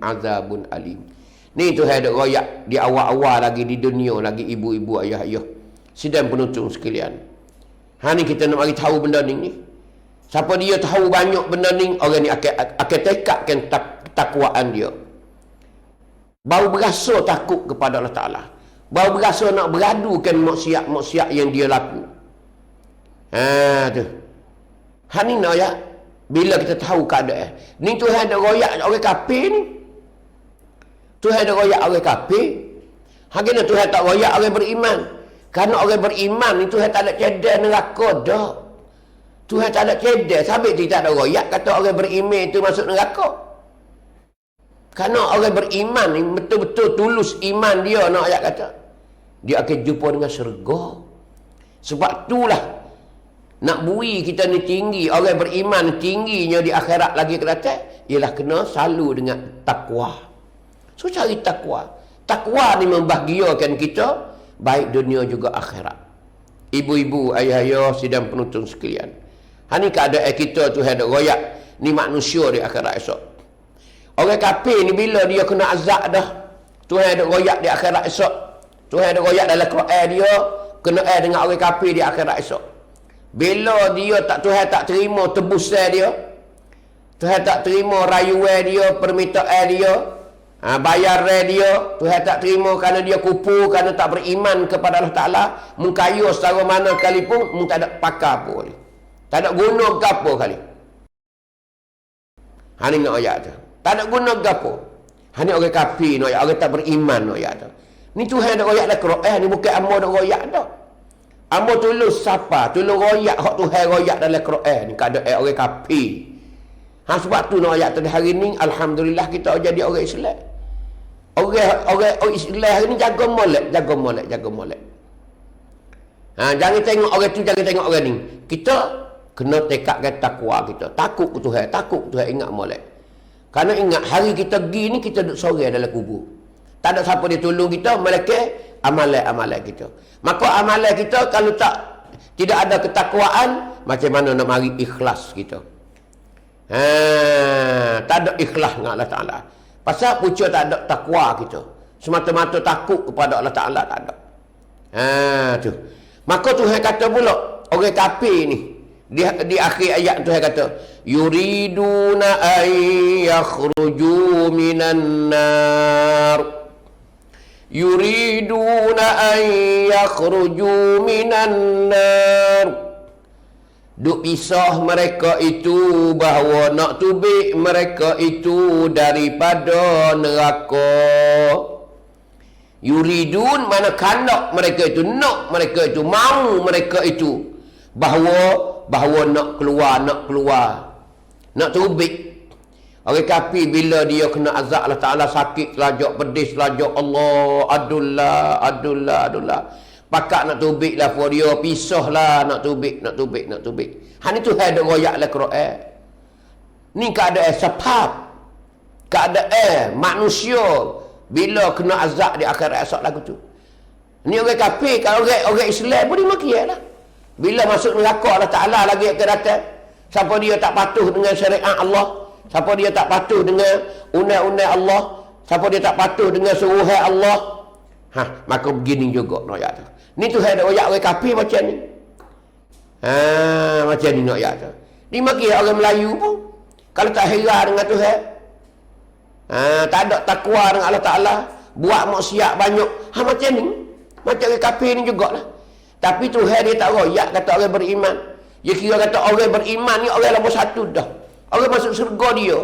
Speaker 1: Ni tu ada royak di awal-awal lagi di dunia lagi, ibu-ibu, ayah-ayah, sidang penonton sekalian. Ni kita nak bagi tahu benda ni. Siapa dia tahu banyak benda ni, orang ni akan tekadkan ketakwaan dia. Baru berasa takut kepada Allah Ta'ala. Baru berasa nak beradukan maksiat yang dia laku. Tu. Ni nak ya, bila kita tahu keadaan. Ni tu ada royak orang kafir ni. Tuhan ada royak orang kafir. Hakina Tuhan tak royak orang beriman. Kerana orang beriman ni Tuhan tak ada cedera neraka dah. Tuhan tak ada cedera. Sabit dia tak ada royak kata orang beriman itu masuk neraka. Kerana orang beriman ni betul-betul tulus iman dia, nak ayat kata, dia akan jumpa dengan syurga. Sebab itulah nak bui kita ni tinggi, orang beriman tingginya di akhirat lagi ke datang, ialah kena selalu dengan takwa. So cari takwa. Takwa ni membahagiakan kita baik dunia juga akhirat. Ibu-ibu, ayah-ayah, sidang penonton sekalian. Ni keadaan kita tu ada royak ni manusia di akhirat esok. Orang kafir ni bila dia kena azab dah, Tuhan ada royak di akhirat esok. Tuhan ada royak dalam Quran dia kena dengan orang kafir di akhirat esok. Bila dia Tuhan tak terima tebusan dia, Tuhan tak terima rayuan dia, permintaan dia, bayar dia, Tuhan tak terima kerana dia kupu, kerana tak beriman kepada Allah Ta'ala, mengkayu secara mana kali pun, tak ada pakar apa kali, tak ada guna ke apa kali. Ni nak ayat tu, tak ada guna ke apa. Ni orang kafir, orang tak beriman ayat tu. Ni Tuhan ada royak dalam Quran ni, bukan amo ada royak dah. Amo tulus siapa? Tulus royak hak Tuhan royak dalam Quran ni, keadaan orang kafir. Sebab tu nak ayat tadi hari ni, alhamdulillah kita jadi orang Islam. Orang Islam hari ni jaga molek. Jangan tengok orang tu, jangan tengok orang ni. Kita kena tekadkan takwa kita. Takut ke Tuhan, ingat molek. Kerana ingat hari kita pergi ni, kita duduk sore dalam kubur. Tak ada siapa dia tolong kita, malaikat amalan kita. Maka amalan kita kalau tidak ada ketakwaan, macam mana nak mari ikhlas kita? Tak ada ikhlas dengan Allah Ta'ala. Pasal punca tak ada takwa kita. Semata-mata takut kepada Allah Ta'ala tak ada. Tu. Maka Tuhan kata pula, orang kafir ni, di akhir ayat Tuhan kata, yuriduna an yakhruju minan nar. Yuriduna an yakhruju minan nar. Duk pisah mereka itu bahawa nak tubik mereka itu daripada neraka. Yuridun mana kandak mereka itu, nak mereka itu, mau mereka itu bahawa nak keluar, nak tubik. Orang kafir bila dia kena azab Allah Ta'ala, sakit selajak, pedih selajak, Allah, adullah. Pakak nak tubik lah for dia, pisah lah nak tubik. Ni Tuhan ada royak lah Quran. Ni keadaan sebab, keadaan manusia bila kena azab di akhirat esok lagu tu. Ni orang kafir, kalau orang Islam pun dimakian lah. Bila masuk neraka Allah Ta'ala lagi akan datang. Siapa dia tak patuh dengan syariat Allah, siapa dia tak patuh dengan undang-undang Allah, siapa dia tak patuh dengan suruhan Allah, maka begini juga royak tu. Ni Tuhan ada royak orang kafir macam ni. Macam ni royak tu. Dimakian orang Melayu pun kalau tak heran dengan Tuhan, tak ada takwa dengan Allah Ta'ala, buat maksiat banyak, macam ni. Macam orang kafir ni jugalah. Tapi Tuhan dia tak royak kata orang beriman. Dia kira kata orang beriman ni orang nombor satu dah. Orang masuk surga dia.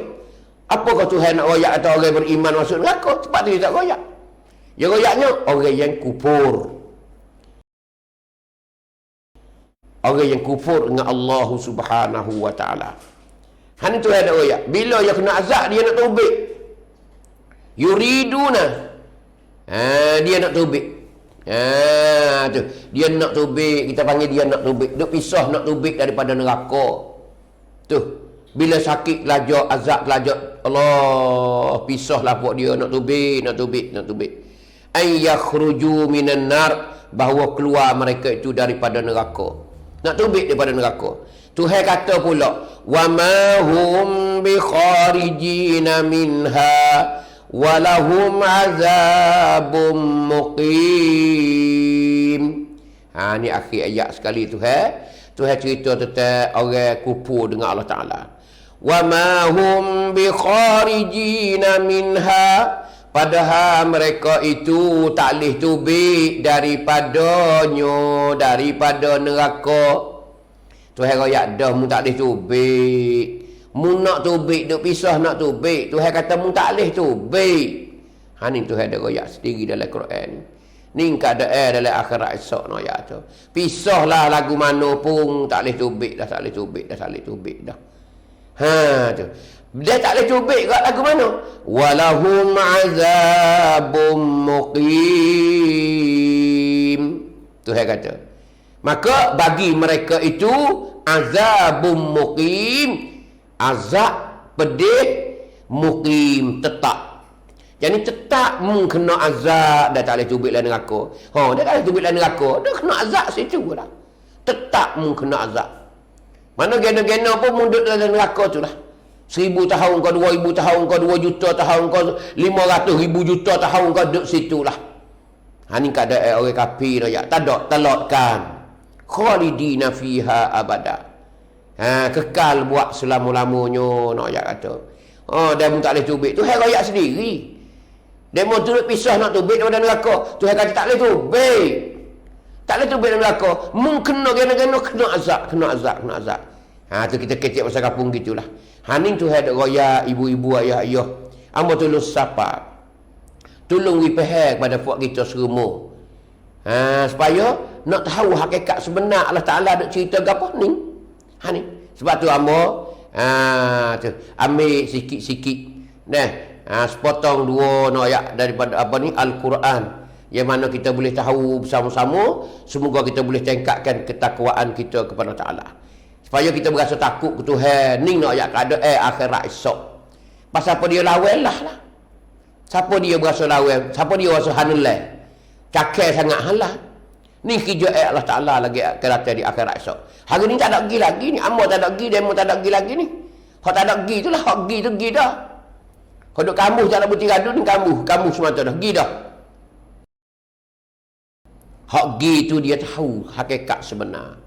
Speaker 1: Apakah Tuhan nak royak kata orang beriman masuk neraka? Sebab tu dia tak royak. Dia royaknya orang yang kufur. Orang yang kufur dengan Allah Subhanahu wa Ta'ala. Ni Tuhan nak royak. Bila dia kena azab, dia nak tubik. Yuriduna. Dia nak tubik. Tu. Dia nak tubik, kita panggil dia nak tubik. Dia pisah nak tubik daripada neraka. Tu. Bila sakit lajak, azab lajak, Allah pisahlah buat dia nak tubik. Ay yakhruju minan nar, bahawa keluar mereka itu daripada neraka. Nak tubik daripada neraka. Tuhan kata pula, wa ma hum bi kharijina minha walahum azabum muqim. Ni akhir ayat sekali Tuhan cerita tentang orang kufur dengan Allah Ta'ala. Wa ma hum bi kharijina minha, padahal mereka itu tak boleh tubik daripada neraka. Tuhan royak dah mu tak boleh tubik. Mu nak tubik, duk pisah nak tubik. Tuhan kata mu tak boleh tubik. Ni Tuhan ada royak sendiri dalam Quran ni. Ni keadaan dalam akhirat esok no ya tu. Pisahlah lagu mana pun tak boleh tubik dah. Tu. Dia tak boleh tubik kat lagu mana? Walahum azabum muqim. Tuhan kata. Maka bagi mereka itu azabum muqim. Azab pedih, muqim tetap. Jadi tetap kena azab, dah tak boleh tubik dalam neraka. Dia tak boleh tubik dalam neraka, dia kena azab situ lah. Tetap kena azab. Mana gena-gena pun duduk dalam neraka tu lah. 1000 tahun ke 2000 tahun ke 2 juta tahun ke 500,000 juta tahun ke duduk situ lah. Ni keadaan orang kafir ya. Tak ada telotkan. Khalidina fiha abada. Kekal buat selama-lamanya nak kata. Dia pun tak boleh tubik. Tuhan royak sendiri. Dia mau turut pisah nak tubik daripada neraka. Tuhan kata tak boleh tubik. Tak boleh tubik dalam neraka. Mungkin gena-gena kena azab. Tu kita kecek pasal kampung gitulah. Ni Tuhan ada royak ibu-ibu, ayah-ayah. Amba tolong siapa? Tolong wipahai kepada puak kita semua. Supaya nak tahu hakikat sebenar Allah Ta'ala ada cerita apa ni. Ni. Sebab tu amba ambil sikit-sikit. Sepotong dua ayat daripada Al-Quran. Yang mana kita boleh tahu bersama-sama. Semoga kita boleh tingkatkan ketakwaan kita kepada Ta'ala. Supaya kita berasa takut ke Tuhan. Ni ayat keadaan akhirat esok. Pasal apa dia lawan lah. Siapa dia berasa lawan? Siapa dia berasa hanelai? Cakap sangat halah. Ni kerja Allah Ta'ala lagi kerata di akhirat esok. Hari ni tak ada pergi lagi ni. Amba tak ada pergi, demo tak ada pergi lagi ni. Hak tak ada pergi tu lah. Hak pergi tu pergi dah. Hak duduk kambuh tak ada putih gaduh ni kambuh semata dah. Pergi dah. Hak pergi tu dia tahu hakikat sebenar.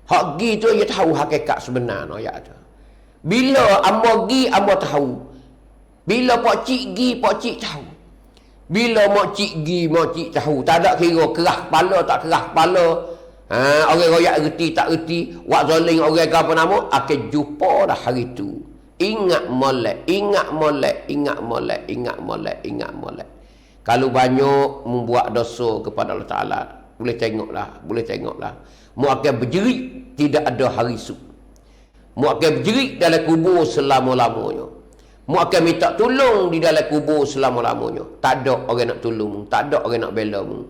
Speaker 1: Hak pergi tu dia tahu hakikat sebenar. Bila amba pergi, amba tahu. Bila pak cik pergi, pak cik tahu. Bila mak cik pergi, mak cik tahu. Tak ada kira kerah kepala, tak kerah kepala. Orang royak reti, tak reti. Wak zoling orang ke apa nama, akan jumpa dah hari tu. Ingat molek. Kalau banyak membuat dosa kepada Allah Ta'ala, boleh tengoklah. Mu akan berjerit, tidak ada hari esok. Mu akan berjerit dalam kubur selama-lamanya. Mu akan minta tolong di dalam kubur selama-lamanya. Tak ada orang nak tolong mu, tak ada orang nak bela mu.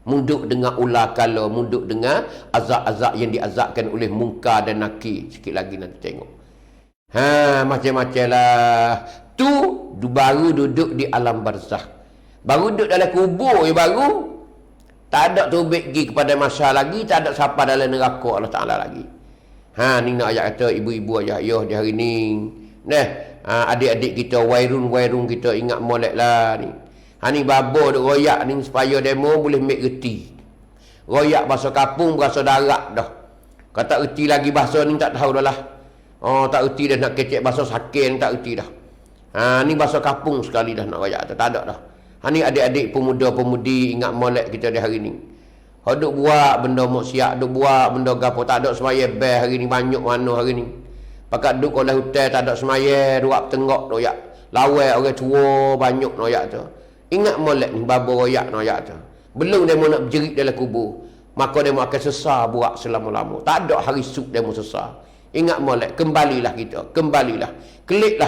Speaker 1: Munduk dengan ular kala, munduk dengan azab-azab yang diazabkan oleh Munkar dan Nakir. Sikit lagi nanti tengok. Macam-macam lah. Tu baru duduk di alam barzakh. Baru duduk dalam kubur baru. Tak ada tubik pergi kepada masyarakat lagi, tak ada siapa dalam neraka Allah Ta'ala lagi. Ni nak ayat kata ibu-ibu ayah di hari ni. Adik-adik kita, wairun kita ingat molek lah ni. Ni babo duk royak ni supaya demo boleh make reti. Royak bahasa kapung, bahasa darat dah. Kalau tak reti lagi bahasa ni tak tahu dah lah. Tak reti dah nak kecek bahasa sakin, tak reti dah. Ni bahasa kapung sekali dah nak royak tu, tak ada dah. Ni adik-adik pemuda-pemudi ingat molek kita di hari ni. Duk buat benda maksiat, duk buat benda gapo, tak ada semaya best hari ni, banyak mana hari ni. Pakat duk oleh hotel tak ada semaya, ruak tengok royak. Lawai orang tua banyak royak tu. Ingat molek ni babo royak royak tu. Belum demo nak berjerit dalam kubur, maka demo akan sesar buat selama-lama. Tak ada hari esok demo sesar. Ingat molek, kembalilah kita, kembalilah. Klik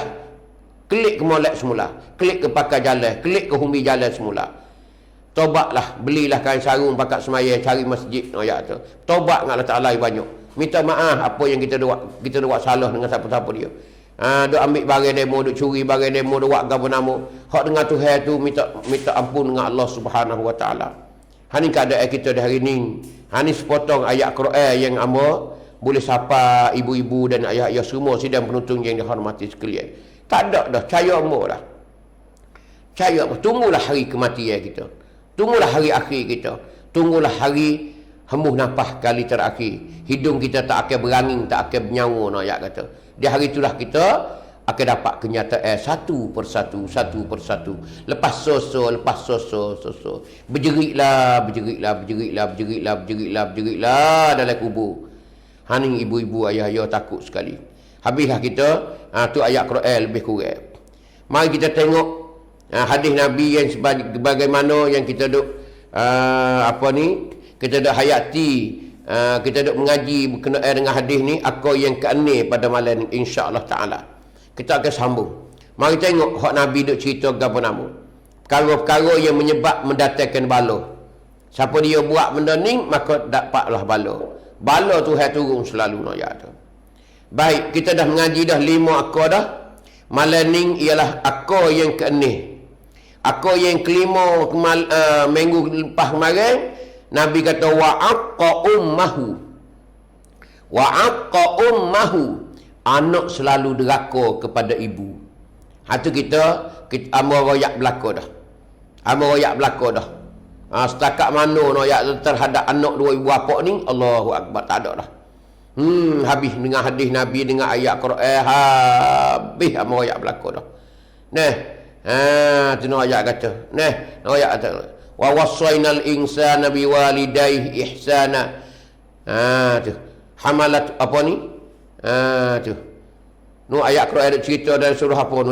Speaker 1: ke molek semula, klik ke pakai jalan, klik ke humbi jalan semula. Tobatlah, belilah kain sarung pakat semaya, cari masjid ayat tu. Tobat dengan Allah Taala banyak. Minta maaf apa yang kita buat salah dengan siapa-siapa dia. Duk ambil barang demo, duk curi barang demo, duk buat apa nama. Hak dengan Tuhan tu minta ampun dengan Allah Subhanahu Wa Taala. Ni keadaan kita di hari ni. Ni sepotong ayat Quran yang boleh sapa ibu-ibu dan ayah-ayah semua sidang penonton yang dihormati sekalian. Tak ada dah, percaya dah. Percaya, tunggulah hari kematian kita. Tunggulah hari akhir kita. Tunggulah hari hembuh nafas kali terakhir. Hidung kita tak akan berangin, tak akan bernyawa, nak ayat kata. Di hari itulah kita akan dapat kenyataan satu persatu. Lepas soso. Berjeritlah dalam kubur. Ni ibu-ibu, ayah-ayah takut sekali. Habislah kita, tu ayat Quran lebih kurang. Mari kita tengok hadis Nabi yang bagaimana yang kita duk kita duk hayati, kita duk mengaji berkenaan dengan hadis ni, aku yang ke-6 pada malam ni insya-Allah taala. Kita akan sambung. Mari tengok hak Nabi duk cerita apa nama. Perkara-perkara yang menyebab mendatangkan bala. Siapa dia buat benda ni, maka dapatlah bala. Bala Tuhan turun selalu nak ayat tu. Baik, kita dah mengaji dah 5 akar dah. Malam ni ialah akar yang ke-6. Akar yang ke-5 minggu lepas kemarin, Nabi kata wa'aqqa ummahu. Anak selalu deraka kepada ibu. Tu kita ambil royak belaka dah. Setakat mana royak terhadap anak dua ibu bapa ni, Allahu Akbar, tak ada dah. Habis dengan hadis Nabi, dengan ayat Quran, habis sama ayat belaka dah. Tu ayat kata. Ayat kata, wa wassaynal insana biwalidayhi ihsana. Tu. Hamalat apa ni? Tu. Ayat Quran ada cerita dari surah apa tu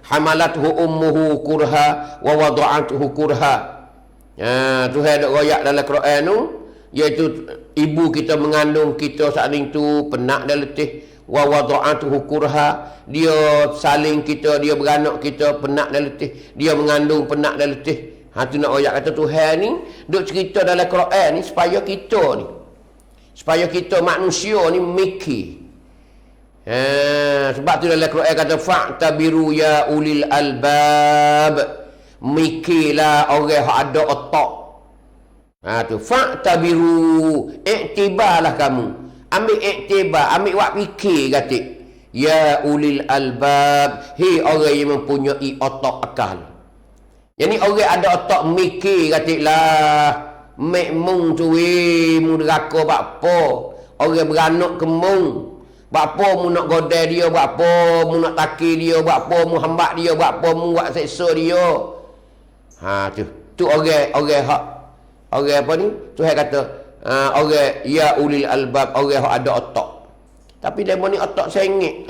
Speaker 1: Hamalathu ummuhu kurha wa wada'atuhu kurha. Tu ada ayat dalam Quran tu, iaitu ibu kita mengandung kita saling tu penak dan letih, wa wada'atuhu kurha, dia saling kita, dia beranak kita penak dan letih, dia mengandung penak dan letih. Tu nak ayat kata Tuhan ni duk cerita dalam Quran ni supaya kita manusia ni mikir. Sebab tu dalam Quran kata fa'tabiru ya ulil albab, mikirlah orang yang ada otak. Tu fa'tabiru, iktibarlah kamu, ambil iktibar, ambil wak fikir kata ya ulil albab, hei orang yang mempunyai otak akal. Jadi orang ada otak mikir kata lah, mek mung tu mu neraka bakpo, orang beranak ke mung, bakpo mu nak godai dia, bakpo mu nak takir dia, bakpo mu hambak dia, bakpo mu buat seksa dia. Tu orang hak, orang apa ni? Tuhan kata orang ya ulil albab, orang yang ada otak. Tapi dia ni otak sengit.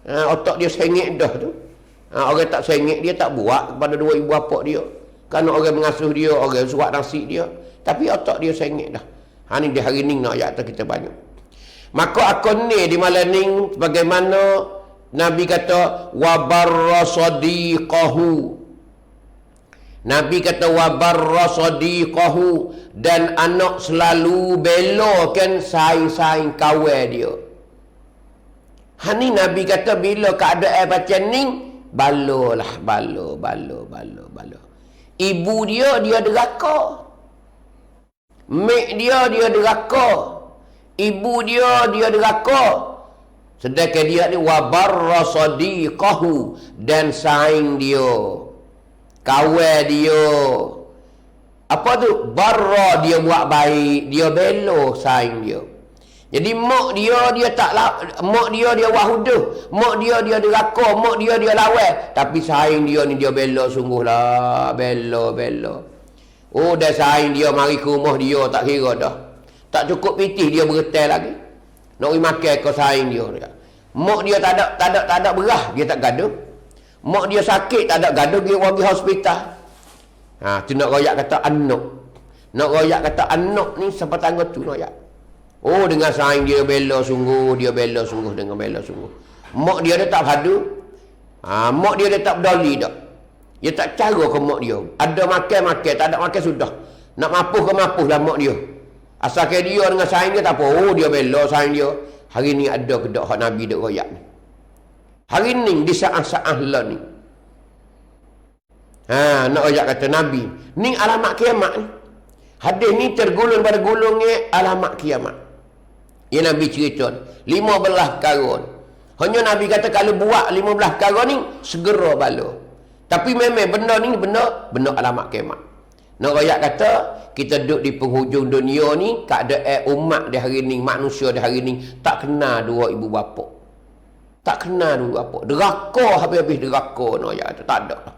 Speaker 1: Otak dia sengit dah tu. Orang tak sengit, dia tak buat kepada dua ibu bapa dia. Kerana orang mengasuh dia, orang suap nasi dia. Tapi otak dia sengit dah. Ni di hari ni nak ayat kita banyak. Maka aku ni di malam ni bagaimana Nabi kata wa barra sadiqahu. Nabi kata wa barra sadiqahu, dan anak selalu belokan saing-saing kawan dia. Hani Nabi kata bila keadaan macam ni, balolah, balo. Ibu dia deraka. Mak dia deraka. Ibu dia deraka. Sedangkan dia ni wa barra sadiqahu, dan saing dia, kawan dia. Apa tu? Barra, dia buat baik, dia belo saing dia. Jadi mak dia mak dia wahuduh, mak dia deraka, mak dia lawan, tapi saing dia ni dia belo sungguhlah, belo. Oh, dah saing dia mari ke rumah dia tak kira dah. Tak cukup pitih dia beretai lagi. Nak pergi makan ke saing dia. Mak dia tak ada berah, dia tak gaduh. Mak dia sakit, tak ada gaduh, dia pergi hospital. Tu nak royak kata anak. Nak royak kata anak ni siapa tangguh tu royak. Oh, dengan saing dia bela sungguh, dengan bela sungguh. Mak dia tak padu. Mak dia tak peduli dak. Dia tak cara ke mak dia. Ada makan, tak ada makan sudah. Nak mapuh lah mak dia. Asalkan dia dengan saing dia tak apa. Oh, dia bela saing dia. Hari ni ada kedak hak Nabi duk royak ni. Hari ni di saat-saat lah ni. Nak royak kata Nabi. Ni alamat kiamat ni. Hadis ni tergolong pada golongnya alamat kiamat. Ya Nabi cerita 15 perkara. Hanya Nabi kata kalau buat 15 perkara ni segera bala. Tapi memang benda ni benda alamat kiamat. Nak royak kata kita duduk di penghujung dunia ni, keadaan umat di hari ni, manusia di hari ni tak kenal dua ibu bapa. Tak kenal dua bapa. Deraka habis-habis deraka nak royak kata tak ada dah.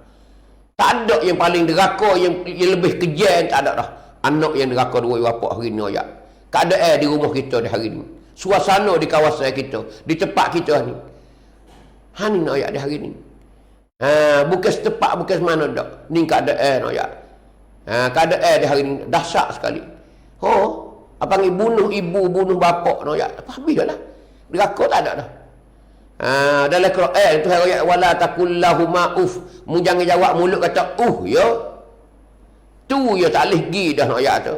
Speaker 1: Tak ada yang paling deraka yang lebih kejam, tak ada dah. Anak yang deraka dua ibu bapa hari ni royak. Keadaan di rumah kita di hari ni, suasana di kawasan kita, di tempat kita ni. Ni nak royak di hari ni. Bukan setempat, bukan semana dak. Ni keadaan nak royak. Keadaan di hari ni dahsyat sekali. Abang bunuh ibu, bunuh bapa nak royak. Habis dah lah. Deraka tak ada dah. Dalam Quran Tuhan royak wala taqullahuma uf. Mu jangan jawab mulut kata ya. Tu ya tak boleh pergi dah nak royak tu.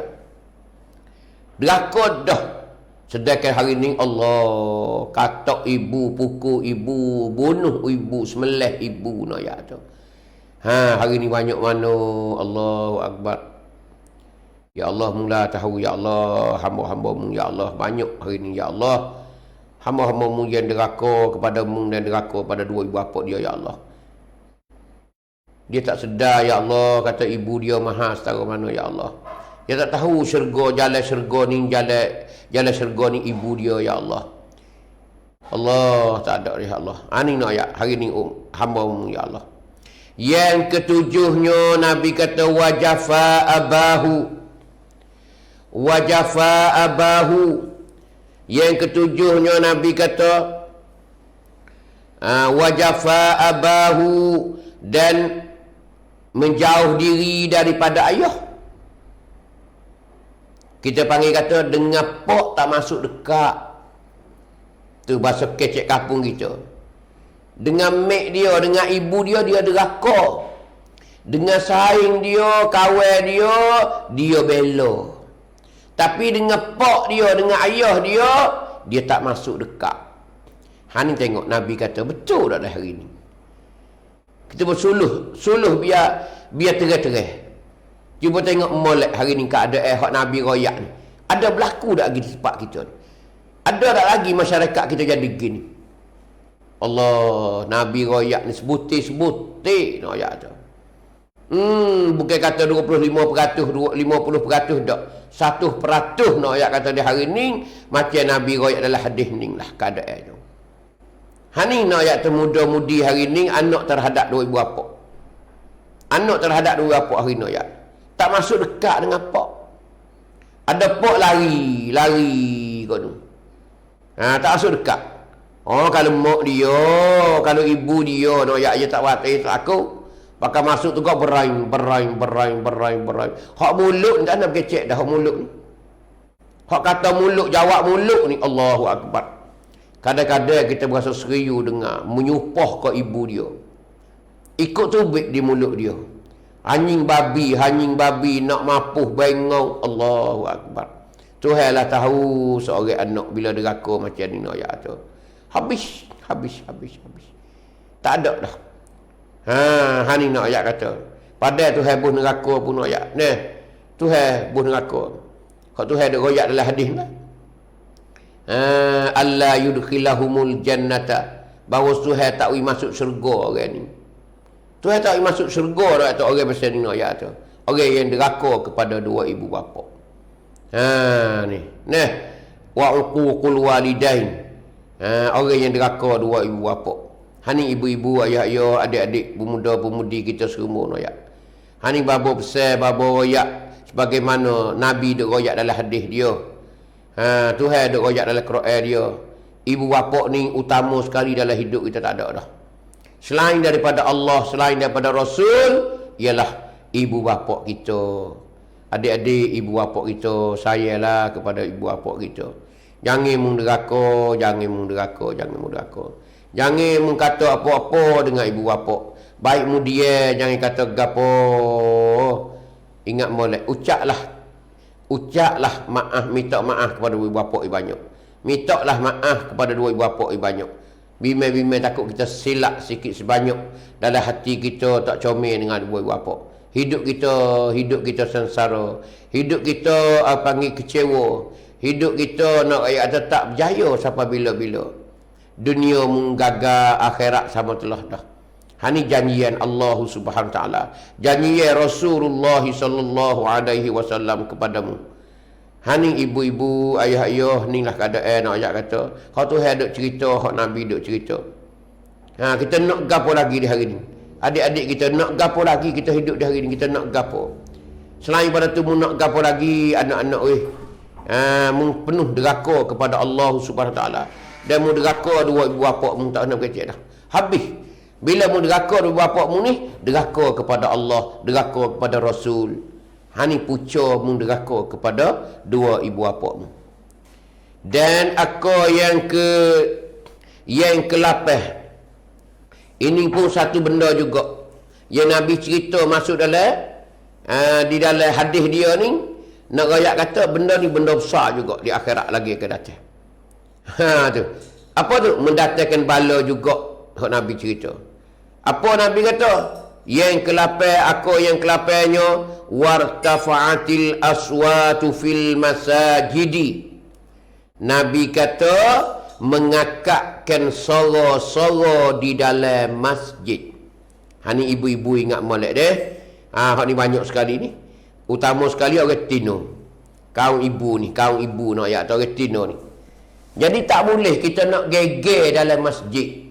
Speaker 1: Deraka dah. Sedangkan hari ni Allah katak ibu, pukul ibu, bunuh ibu, semelih ibu nak royak tu. Hari ni banyak mana. Allahu Akbar. Ya Allah mula tahu, ya Allah hamba-hambamu, ya Allah banyak hari ni, ya Allah hamba-hambamu yang deraka kepada mu dan deraka pada dua ibu bapa dia, ya Allah. Dia tak sedar, ya Allah, kata ibu dia maha setara mana, ya Allah. Dia tak tahu jalan syurga ni, jalan syurga ni ibu dia, ya Allah. Allah tak ada, ya Allah. Ni nak ayat hari ni hamba-mu, ya Allah. Yang ketujuhnya Nabi kata wajafa abahu. Yang ketujuhnya Nabi kata wajafa abahu, dan menjauh diri daripada ayah. Kita panggil kata dengan pok tak masuk dekat. Tu bahasa kecek kampung kita. Dengan mak dia, dengan ibu dia, dia deraka. Dengan saing dia, kawan dia, dia bela. Tapi dengan pak dia, dengan ayah dia, dia tak masuk dekat. Ni tengok Nabi kata, betul tak dah hari ni? Kita bersuluh biar terang-terang. Cuba tengok molek hari ni keadaan hak Nabi royak ni. Ada berlaku tak lagi di tempat kita ni? Ada tak lagi masyarakat kita jadi gini? Allah, Nabi royak ni sebutir-sebutir nak royak tu. Bukan kata 25%, 50% tak. 1% nak royak kata di hari ni, macam Nabi royak dalam hadis ni lah keadaan tu. Ni nak royak tu muda-mudi hari ni, anak terhadap dua ibu bapa. Anak terhadap dua ibu bapa hari ni royak. Tak masuk dekat dengan pak. Ada pak lari kau tu. Tak masuk dekat. Kalau mak dia, kalau ibu dia, nak tak watis aku. Pakai masuk tu kau berai. Hak mulut ni tak nak berkecek dah hak mulut ni. Hak kata mulut jawab mulut ni, Allahu Akbar. Kadang-kadang kita berasa serius dengar, menyupah ke ibu dia. Ikut tubik di mulut dia. Anjing babi nak mapuh bengong, Allahu Akbar. Tuhanlah tahu seorang anak bila deraka macam ni ayat tu. Habis. Tak ada dah. Hani nak ayat kata. Padahal Tuhan buh neraka pun ayat. Nah, Tuhan buh neraka. Hak Tuhan ada royak dalam hadis lah. Allah yudkhilahumul jannata. Bahawa Tuhan tak boleh masuk syurga orang ni. Tuhan tak boleh masuk syurga dah tu orang pasal ni ayat tu. Orang yang deraka kepada dua ibu bapa. Ni. Nah, wa uququl walidain. Orang yang deraka dua ibu bapa. Hani ibu-ibu, ayah-ayah, adik-adik, pemuda-pemudi kita semua royak. Hani babo besar, babo royak sebagaimana Nabi duk royak dalam hadis dia. Tuhan duk royak dalam Quran dia. Ibu bapa ni utama sekali dalam hidup kita, tak ada dah. Selain daripada Allah, selain daripada Rasul, ialah ibu bapa kita. Adik-adik, ibu bapa kita, sayalah kepada ibu bapa kita. Jangan menderaka, jangan kata apa-apa dengan ibu bapa. Baik mu dia, jangan kata gapo. Ingat molek, ucaplah maaf, minta maaf kepada ibu bapa banyak. Mintalah maaf kepada dua ibu bapa banyak. Bimbang-bimbang takut kita silap sikit sebanyak dalam hati kita tak comel dengan dua ibu bapa. Hidup kita sengsara. Hidup kita panggil kecewa. Hidup kita nak ayat tetap berjaya sampai bila-bila. Dunia menggagal, akhirat sama telah dah. Hani janjian Allah Subhanahu taala. Janjian Rasulullah sallallahu alaihi wasallam kepadamu. Hani ibu-ibu, ayah-ayah, ni lah keadaan nak ayat kata. Hak Tuhan duk cerita, hak Nabi duk cerita. Kita nak gapo lagi di hari ni? Adik-adik kita nak gapo lagi kita hidup di hari ni? Kita nak gapo? Selain pada tu nak gapo lagi anak-anak penuh deraka kepada Allah Subhanahu taala. Dan mu deraka dua ibu bapa mu tak nak kecek dah. Habis. Bila mu deraka dua bapa mu ni, deraka kepada Allah, deraka kepada Rasul. Hani puca mu deraka kepada dua ibu bapa mu. Dan aku yang ke-8. Ini pun satu benda juga yang Nabi cerita masuk dalam di dalam hadis dia ni, nak rakyat kata benda ni benda besar juga di akhirat lagi akan datang. Tu. Apa tu? Mendatangkan bala juga hak Nabi cerita. Apa Nabi kata? Yang ke-8, aku yang ke-8-nya wartafa'atil aswatu fil masajidi. Nabi kata mengakakkan suara-suara di dalam masjid. Ni ibu-ibu ingat molek deh. Hak ni banyak sekali ni. Utama sekali orang Tino. Kaum ibu nak ayat orang Tino ni. Jadi tak boleh kita nak geger dalam masjid.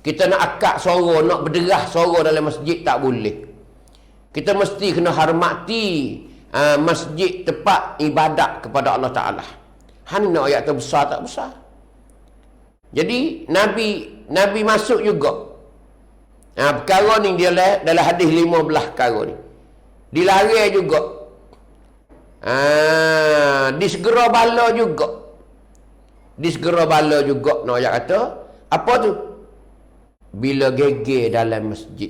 Speaker 1: Kita nak akak suara, nak berderah suara dalam masjid, tak boleh. Kita mesti kena hormati masjid, tempat ibadat kepada Allah Ta'ala. Hani nak ayat tu besar tak besar. Jadi Nabi masuk juga. Perkara ni dia dalam hadis 15 perkara ni. Dilarang juga. Disegera bala juga. Disegera bala juga nak ayat kata. Apa tu? Bila geger dalam masjid.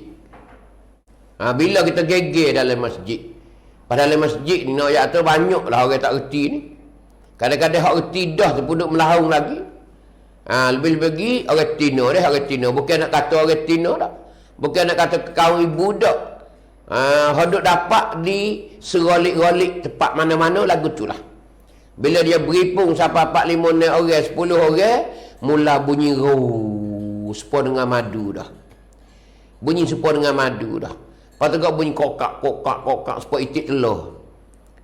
Speaker 1: Bila kita geger dalam masjid. Padahal dalam masjid ni nak ayat kata banyaklah orang tak reti ni. Kadang-kadang hak reti dah tu pun duk melahung lagi. Lebih-lebih orang Tino dah, orang Tino. Bukan nak kata orang Tino dah. Bukan nak kata kaum ibu dah. Hodok dapat di serolik-rolik tempat mana-mana lagu tu lah. Bila dia beripung sampai 4-5 orang, 10 orang, mula bunyi sepa dengan madu dah. Bunyi sepa dengan madu dah. Lepas tu kau bunyi kokak sepa itik telur.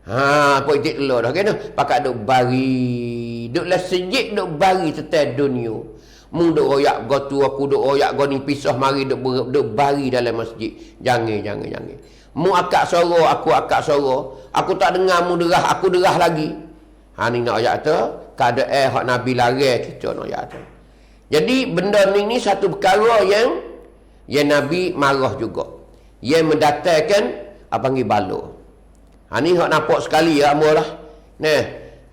Speaker 1: Sepa itik telur dah. Kena pakat duk bari. Duk lah sejik duk bari setel dunia. Mung duk royak go tu, aku duk royak go ni pisah mari duk bari dalam masjid. Jangan. Mu akak suara, aku akak suara. Aku tak dengar mu derah, aku derah lagi. Ni nak ayat tu, keadaan hak Nabi larang kita nak ayat tu. Jadi benda ni satu perkara yang Nabi marah juga. Yang mendatangkan panggil bala. Ni hak nampak sekali ya amulah. Nah,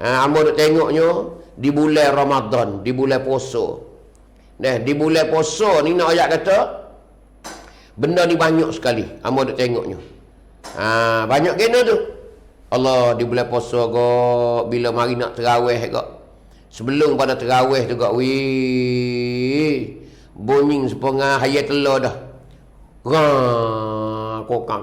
Speaker 1: Amo duk tengoknya di bulan Ramadan, di bulan puasa. Nah, di bulan puasa ni nak ayat kata benda ni banyak sekali. Amo duk tengoknya. Banyak kena tu. Allah di bulan puasa ko bila mari nak tarawih ko. Sebelum pada tarawih tu ko bunyi sepengah hayat telur dah. Kokak.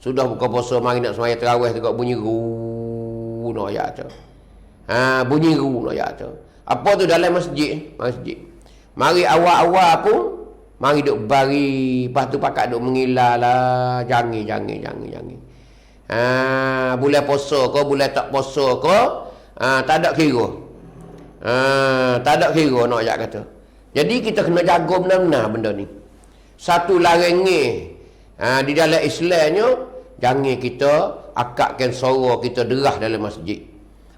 Speaker 1: Sudah buka puasa mari nak sembahyang tarawih tu ko bunyi ru no ayat tu. Bunyi ru no ayat tu. Apa tu dalam masjid? Mari awal-awal pun mari duk bari, lepas tu pakat duk mengilah lah, jangan. Bulan puasa ke, bulan tak puasa ke, tak ada kira. Tak ada kira nak ajak kata. Jadi kita kena jaga benar-benar benda ni. Satu larangnya di dalam Islamnya, jangan kita akakkan suara kita derah dalam masjid.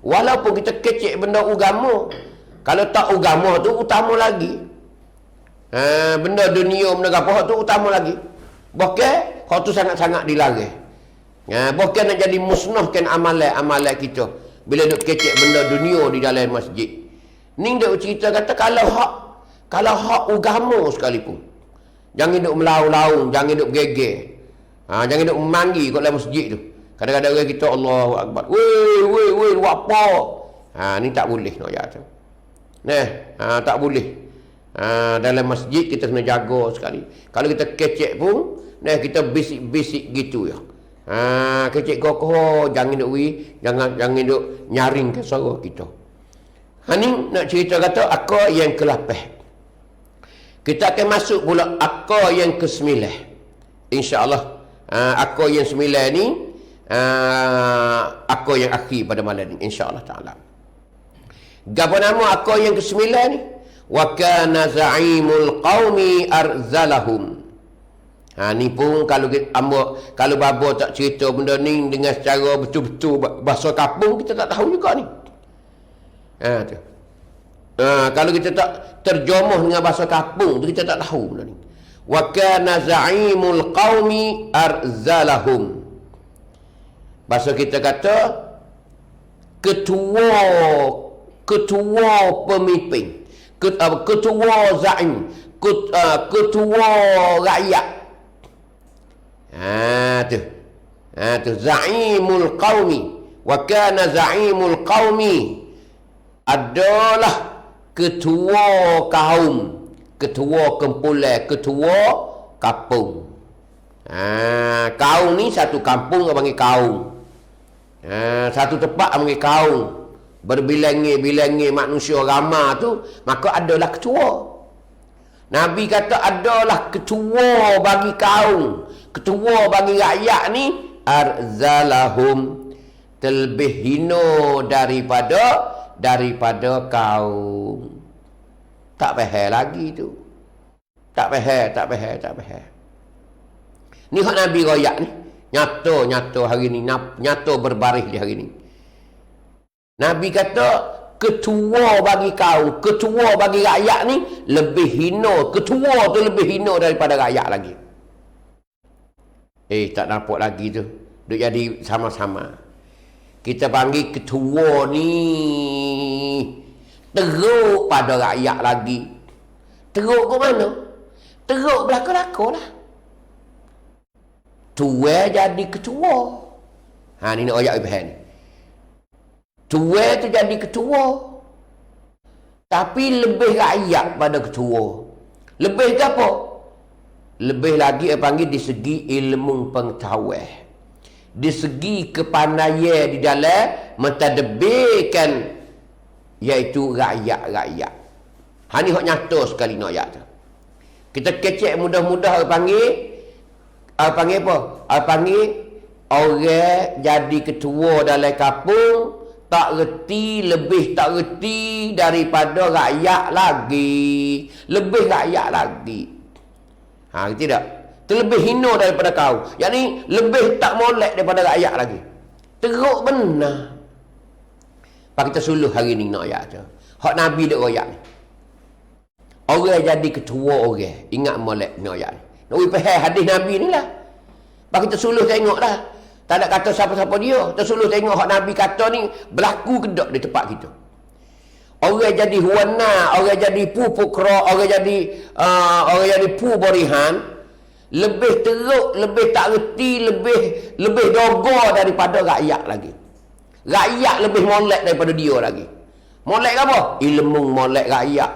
Speaker 1: Walaupun kita kecek benda agama, kalau tak agama tu utama lagi. Benda dunia, benda apa tu utama lagi. Bahkan hak tu sangat-sangat dilarang. Bahkan nak jadi musnahkan amalan kita bila duk kecek benda dunia di dalam masjid. Ni dia cerita kata kalau hak agama sekalipun, jangan duk melaung-laung, jangan duk geger. Jangan duk memanggil kat dalam masjid tu. Kadang-kadang orang kita Allahu Akbar. Weh, buat apa? Ni tak boleh nak ya tu. Tak boleh. Dalam masjid kita kena jaga sekali. Kalau kita kecek pun, kita bisik-bisik gitu ya. Kecek kokoh, jangan jangan duk nyaring ke suara kita. Ni nak cerita kata akar yang ke-8. Kita akan masuk pula akar yang ke-9. Insya-Allah. Akar yang 9 ni akar yang akhir pada malam ni insya-Allah taala. Gapo nama akar yang ke-9 ni? Wa kana za'imul qaumi arzalahum. Ni pun kalau babo tak cerita benda ni dengan secara betul-betul bahasa kampung, kita tak tahu juga ni. Tu. Kalau kita tak terjemuh dengan bahasa kampung tu, kita tak tahu benda ni. Wa kana za'imul qaumi arzalahum. Bahasa kita kata ketua pemimpin, ketua zaim, ketua rakyat. Tu zaimul qaumi. Wa kana zaimul qaumi adalah ketua kaum, ketua kumpulan, ketua kampung. Kaum ni satu kampung orang panggil kaum. Satu tempat orang panggil kaum. Berbilangi-bilangi manusia ramai tu, maka adalah ketua. Nabi kata adalah ketua bagi kaum, ketua bagi rakyat ni arzalahum, terlebih hina daripada kaum. Tak faham lagi tu. Tak faham. Ni hak Nabi royak ni. Nyata hari ni, nyata berbaris di hari ni. Nabi kata ketua bagi kaum, ketua bagi rakyat ni lebih hina, ketua tu lebih hina daripada rakyat lagi. Tak nampak lagi tu. Duk jadi sama-sama. Kita panggil ketua ni teruk pada rakyat lagi. Teruk ke mana? Teruk belaka-belaka lah. Tua jadi ketua. Ni nak ayat Ibrahim ni. Tua tu jadi ketua. Tapi lebih rakyat pada ketua. Lebih ke apa? Lebih lagi panggil di segi ilmu pengetahuan. Di segi kepandaian di dalam mentadbirkan iaitu rakyat-rakyat. Ni hak nyata sekali nak ayat tu. Kita kecek mudah-mudah panggil apa? Panggil orang jadi ketua dalam kampung lebih tak reti daripada rakyat lagi. Lebih rakyat lagi. Tidak? Terlebih hina daripada kau. Yang ni lebih tak molek daripada rakyat lagi. Teruk benar. Pak kita suluh hari ni nak ayat tu. Hak Nabi duk royak ni. Orang jadi ketua orang. Ingat molek nak ayat ni. Nak faham hadis Nabi ni lah. Pak kita suluh tengok lah. Tak nak kata siapa-siapa dia. Tersuluh tengok hak Nabi kata ni berlaku ke tak di tempat kita. Orang jadi huwana, orang jadi pupukra, orang jadi borihan, lebih teruk, lebih tak reti, lebih dogo daripada rakyat lagi. Rakyat lebih molek daripada dia lagi. Molek apa? Ilmu molek rakyat.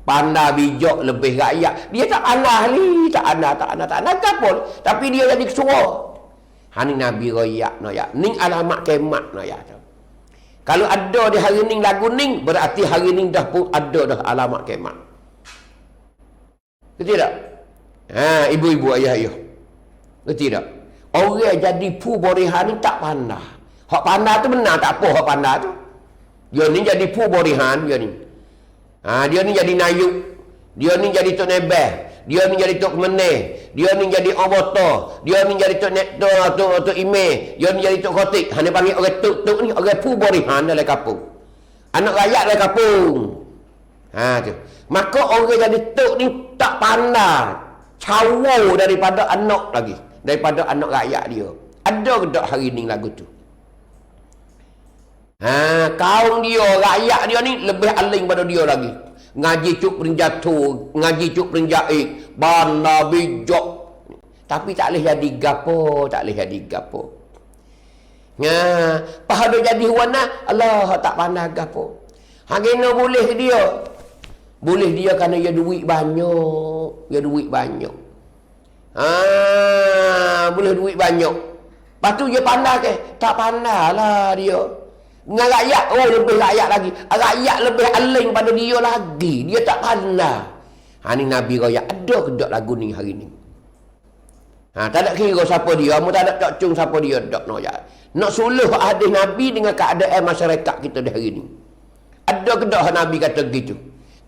Speaker 1: Pandai bijak lebih rakyat. Dia tak pandai ni, tak pandai apa. Tapi dia jadi ketua. Hani Nabi royak noyak. Ning alamat kemat noyak tu. Kalau ada di hari ni lagu ni, berarti hari ni dah pun ada dah alamat kemat. Kerti tak? Ibu-ibu, ayah-ayah. Kerti tak? Orang jadi borihan ni tak pandai. Hak pandai tu benar tak apa hak pandai tu. Dia ni jadi borihan, dia ni. Dia ni jadi nayuk. Dia ni jadi tok nebeh. Dia ni jadi tok meneh. Dia ni jadi oboto. Dia ni jadi tok ime. Dia ni jadi tok khotik. Hanya panggil orang tok ni orang borihan dalam kampung. Anak rakyat dalam kampung. Tu. Maka orang jadi tok ni tak pandai. Cawo daripada anak lagi. Daripada anak rakyat dia. Ada ke tak hari ni lagu tu? Kaum dia, rakyat dia ni lebih aling pada dia lagi. Ngaji cuk perinjatu, ngaji cuk perinjait, bana bijak. Tapi tak boleh jadi gapo, tak boleh jadi gapo. Pahala jadi wana, Allah tak pandai gapo. Hangena boleh dia. Boleh dia kerana dia duit banyak, dia duit banyak. Boleh duit banyak. Lepas tu dia pandai ke? Tak pandai lah dia. Dengan rakyat, lebih rakyat lagi. Rakyat lebih aling pada dia lagi. Dia tak pandai. Ni Nabi raya. Ada ke tak lagu ni hari ni? Tak ada kira siapa dia. Mu tak ada tak cung siapa dia. Tak nak suluh hadis Nabi dengan keadaan masyarakat kita di hari ni. Ada ke tak Nabi kata gitu?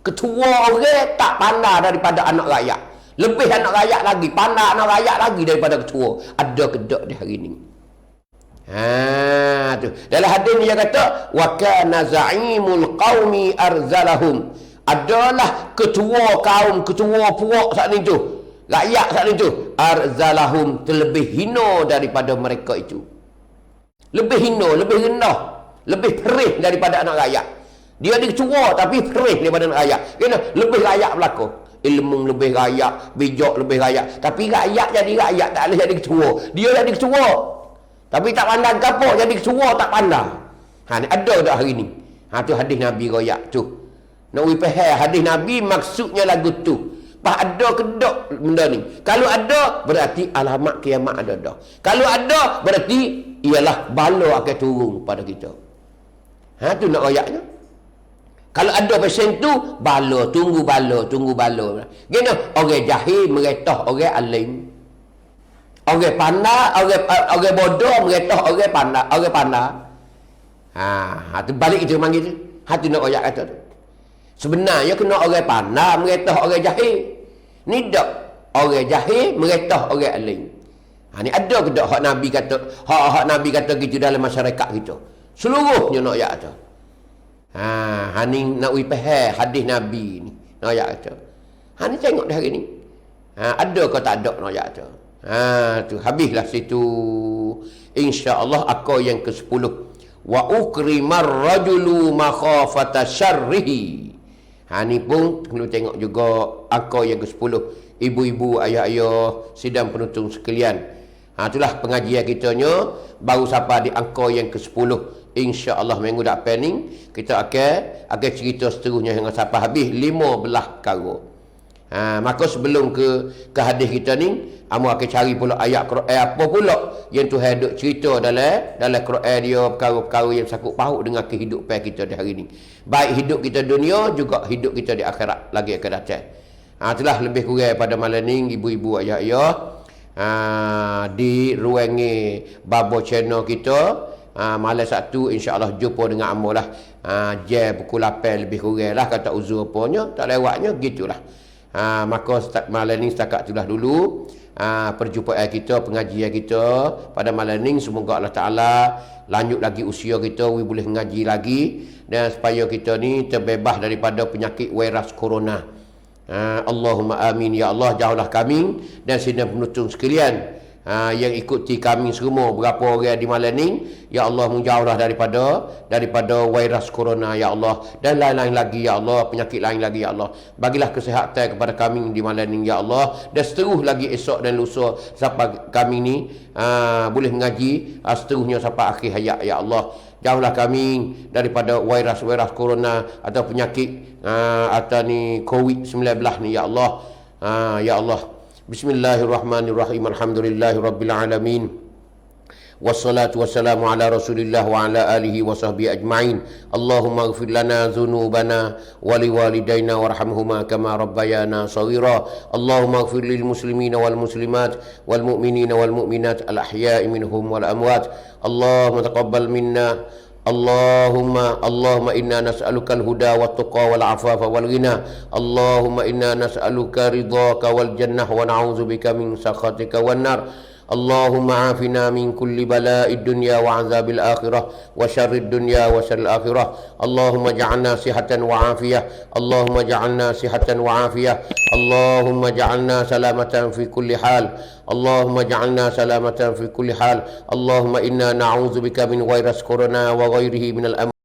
Speaker 1: Ketua orang tak pandai daripada anak rakyat. Lebih anak rakyat lagi. Pandai anak rakyat lagi daripada ketua. Ada ke tak di hari ni? Tu. Dalam hadis ni dia kata wa kana za'imul qaumi arzalahum. Adalah ketua kaum, ketua puak saat ni tu. Rakyat saat ni tu arzalahum, terlebih hina daripada mereka itu. Lebih hina, lebih rendah, lebih perih daripada anak rakyat. Dia ni ketua tapi perih daripada anak rakyat. Kena lebih rakyat berlaku. Ilmu lebih rakyat, bijak lebih rakyat. Tapi rakyat jadi rakyat tak boleh jadi ketua. Dia jadi ketua. Tapi tak pandai gapo jadi ketua tak pandai. Ni ada dah hari ni. Tu hadis Nabi royak tu. Nak faham hadis Nabi maksudnya lagu tu. Ada ke tak benda ni? Kalau ada berarti alamat kiamat ada dah. Kalau ada berarti ialah bala akan turun pada kita. Tu nak royaknya. Kalau ada pasien tu bala, tunggu bala. Gini orang jahil meretah orang alim. Orang pandai, orang bodoh meretah orang pandai. Tu balik itu panggil tu. Tu nak royak kata tu. Sebenarnya kena orang pandai meretah orang jahil. Ni tak orang jahil meretah orang alim. Ni ada ke tak hak Nabi kata, hak Nabi kata gitu dalam masyarakat kita. Seluruhnya nak royak kata. Ni nak faham hadis Nabi ni. Nak royak kata. Ni tengok dah hari ni. Ada ke tak ada nak royak kata. Tu habislah situ. Insya-Allah akal yang ke-10. Wa ukrimar rajulu makhafata syarrihi. Ni pun kena tengok juga akal yang ke-10. Ibu-ibu, ayah-ayah, sidang penonton sekalian. Itulah pengajian kitanya baru sampai di angka yang ke-10. Insya-Allah minggu depan ni kita akan cerita seterusnya hingga sampai habis 15 perkara. Maka sebelum ke hadis kita ni, amu akan cari pula ayat Quran apa pula yang Tuhan duk cerita dalam Quran dia perkara-perkara yang sakut paut dengan kehidupan kita di hari ni. Baik hidup kita dunia juga hidup kita di akhirat lagi akan datang. Itulah lebih kurang pada malam ni ibu-ibu ayah-ayah di ruangi Babo channel kita. Malam Sabtu insya-Allah jumpa dengan amu lah. Jam pukul 8 lebih kurang lah kata uzur apanya, tak lewatnya gitulah. Maka malam ni setakat itulah dulu perjumpaan kita, pengajian kita pada malam ni. Semoga Allah Ta'ala lanjut lagi usia kita, we boleh mengaji lagi, dan supaya kita ni terbebas daripada penyakit virus corona. Allahumma amin ya Allah. Jauhlah kami dan sidang penonton sekalian yang ikuti kami semua berapa orang di malam ni, ya Allah menjauhlah daripada virus corona ya Allah, dan lain-lain lagi ya Allah, penyakit lain lagi ya Allah. Bagilah kesihatan kepada kami di malam ni ya Allah, dan seterus lagi esok dan lusa sampai kami ni boleh mengaji seterusnya sampai akhir hayat ya Allah. Jauhlah kami daripada virus corona atau penyakit atau ni COVID-19 ni ya Allah. Ya Allah. Bismillahirrahmanirrahim. Alhamdulillahirabbil alamin. Wassalatu wassalamu ala Rasulillah wa ala alihi wa sahbihi ajma'in. Allahumma ighfir lana dhunubana wa liwalidayna warhamhuma kama rabbayana shaghira. Allahumma ighfir lil muslimina wal muslimat wal mu'minina wal mu'minat al ahya'i minhum wal amwat. Allahumma taqabbal minna. Allahumma inna nas'aluka al-huda wa tuqa wal afafa wal ghina. Allahumma inna nas'aluka ridhaka wal jannah wa na'udzubika min sakhatika wan nar. Allahumma afina min kulli bala'id dunya wa 'adzabil akhirah wa syarrid dunya wa syarril akhirah. Allahumma ja'alna sihatan wa afiyah. Allahumma ja'alna sihatan wa afiyah. Allahumma ja'alna salamatan fi kulli hal. Allahumma ja'alna salamatan fi kulli hal. Allahumma inna na'udzubika min virus corona wa ghairihi minal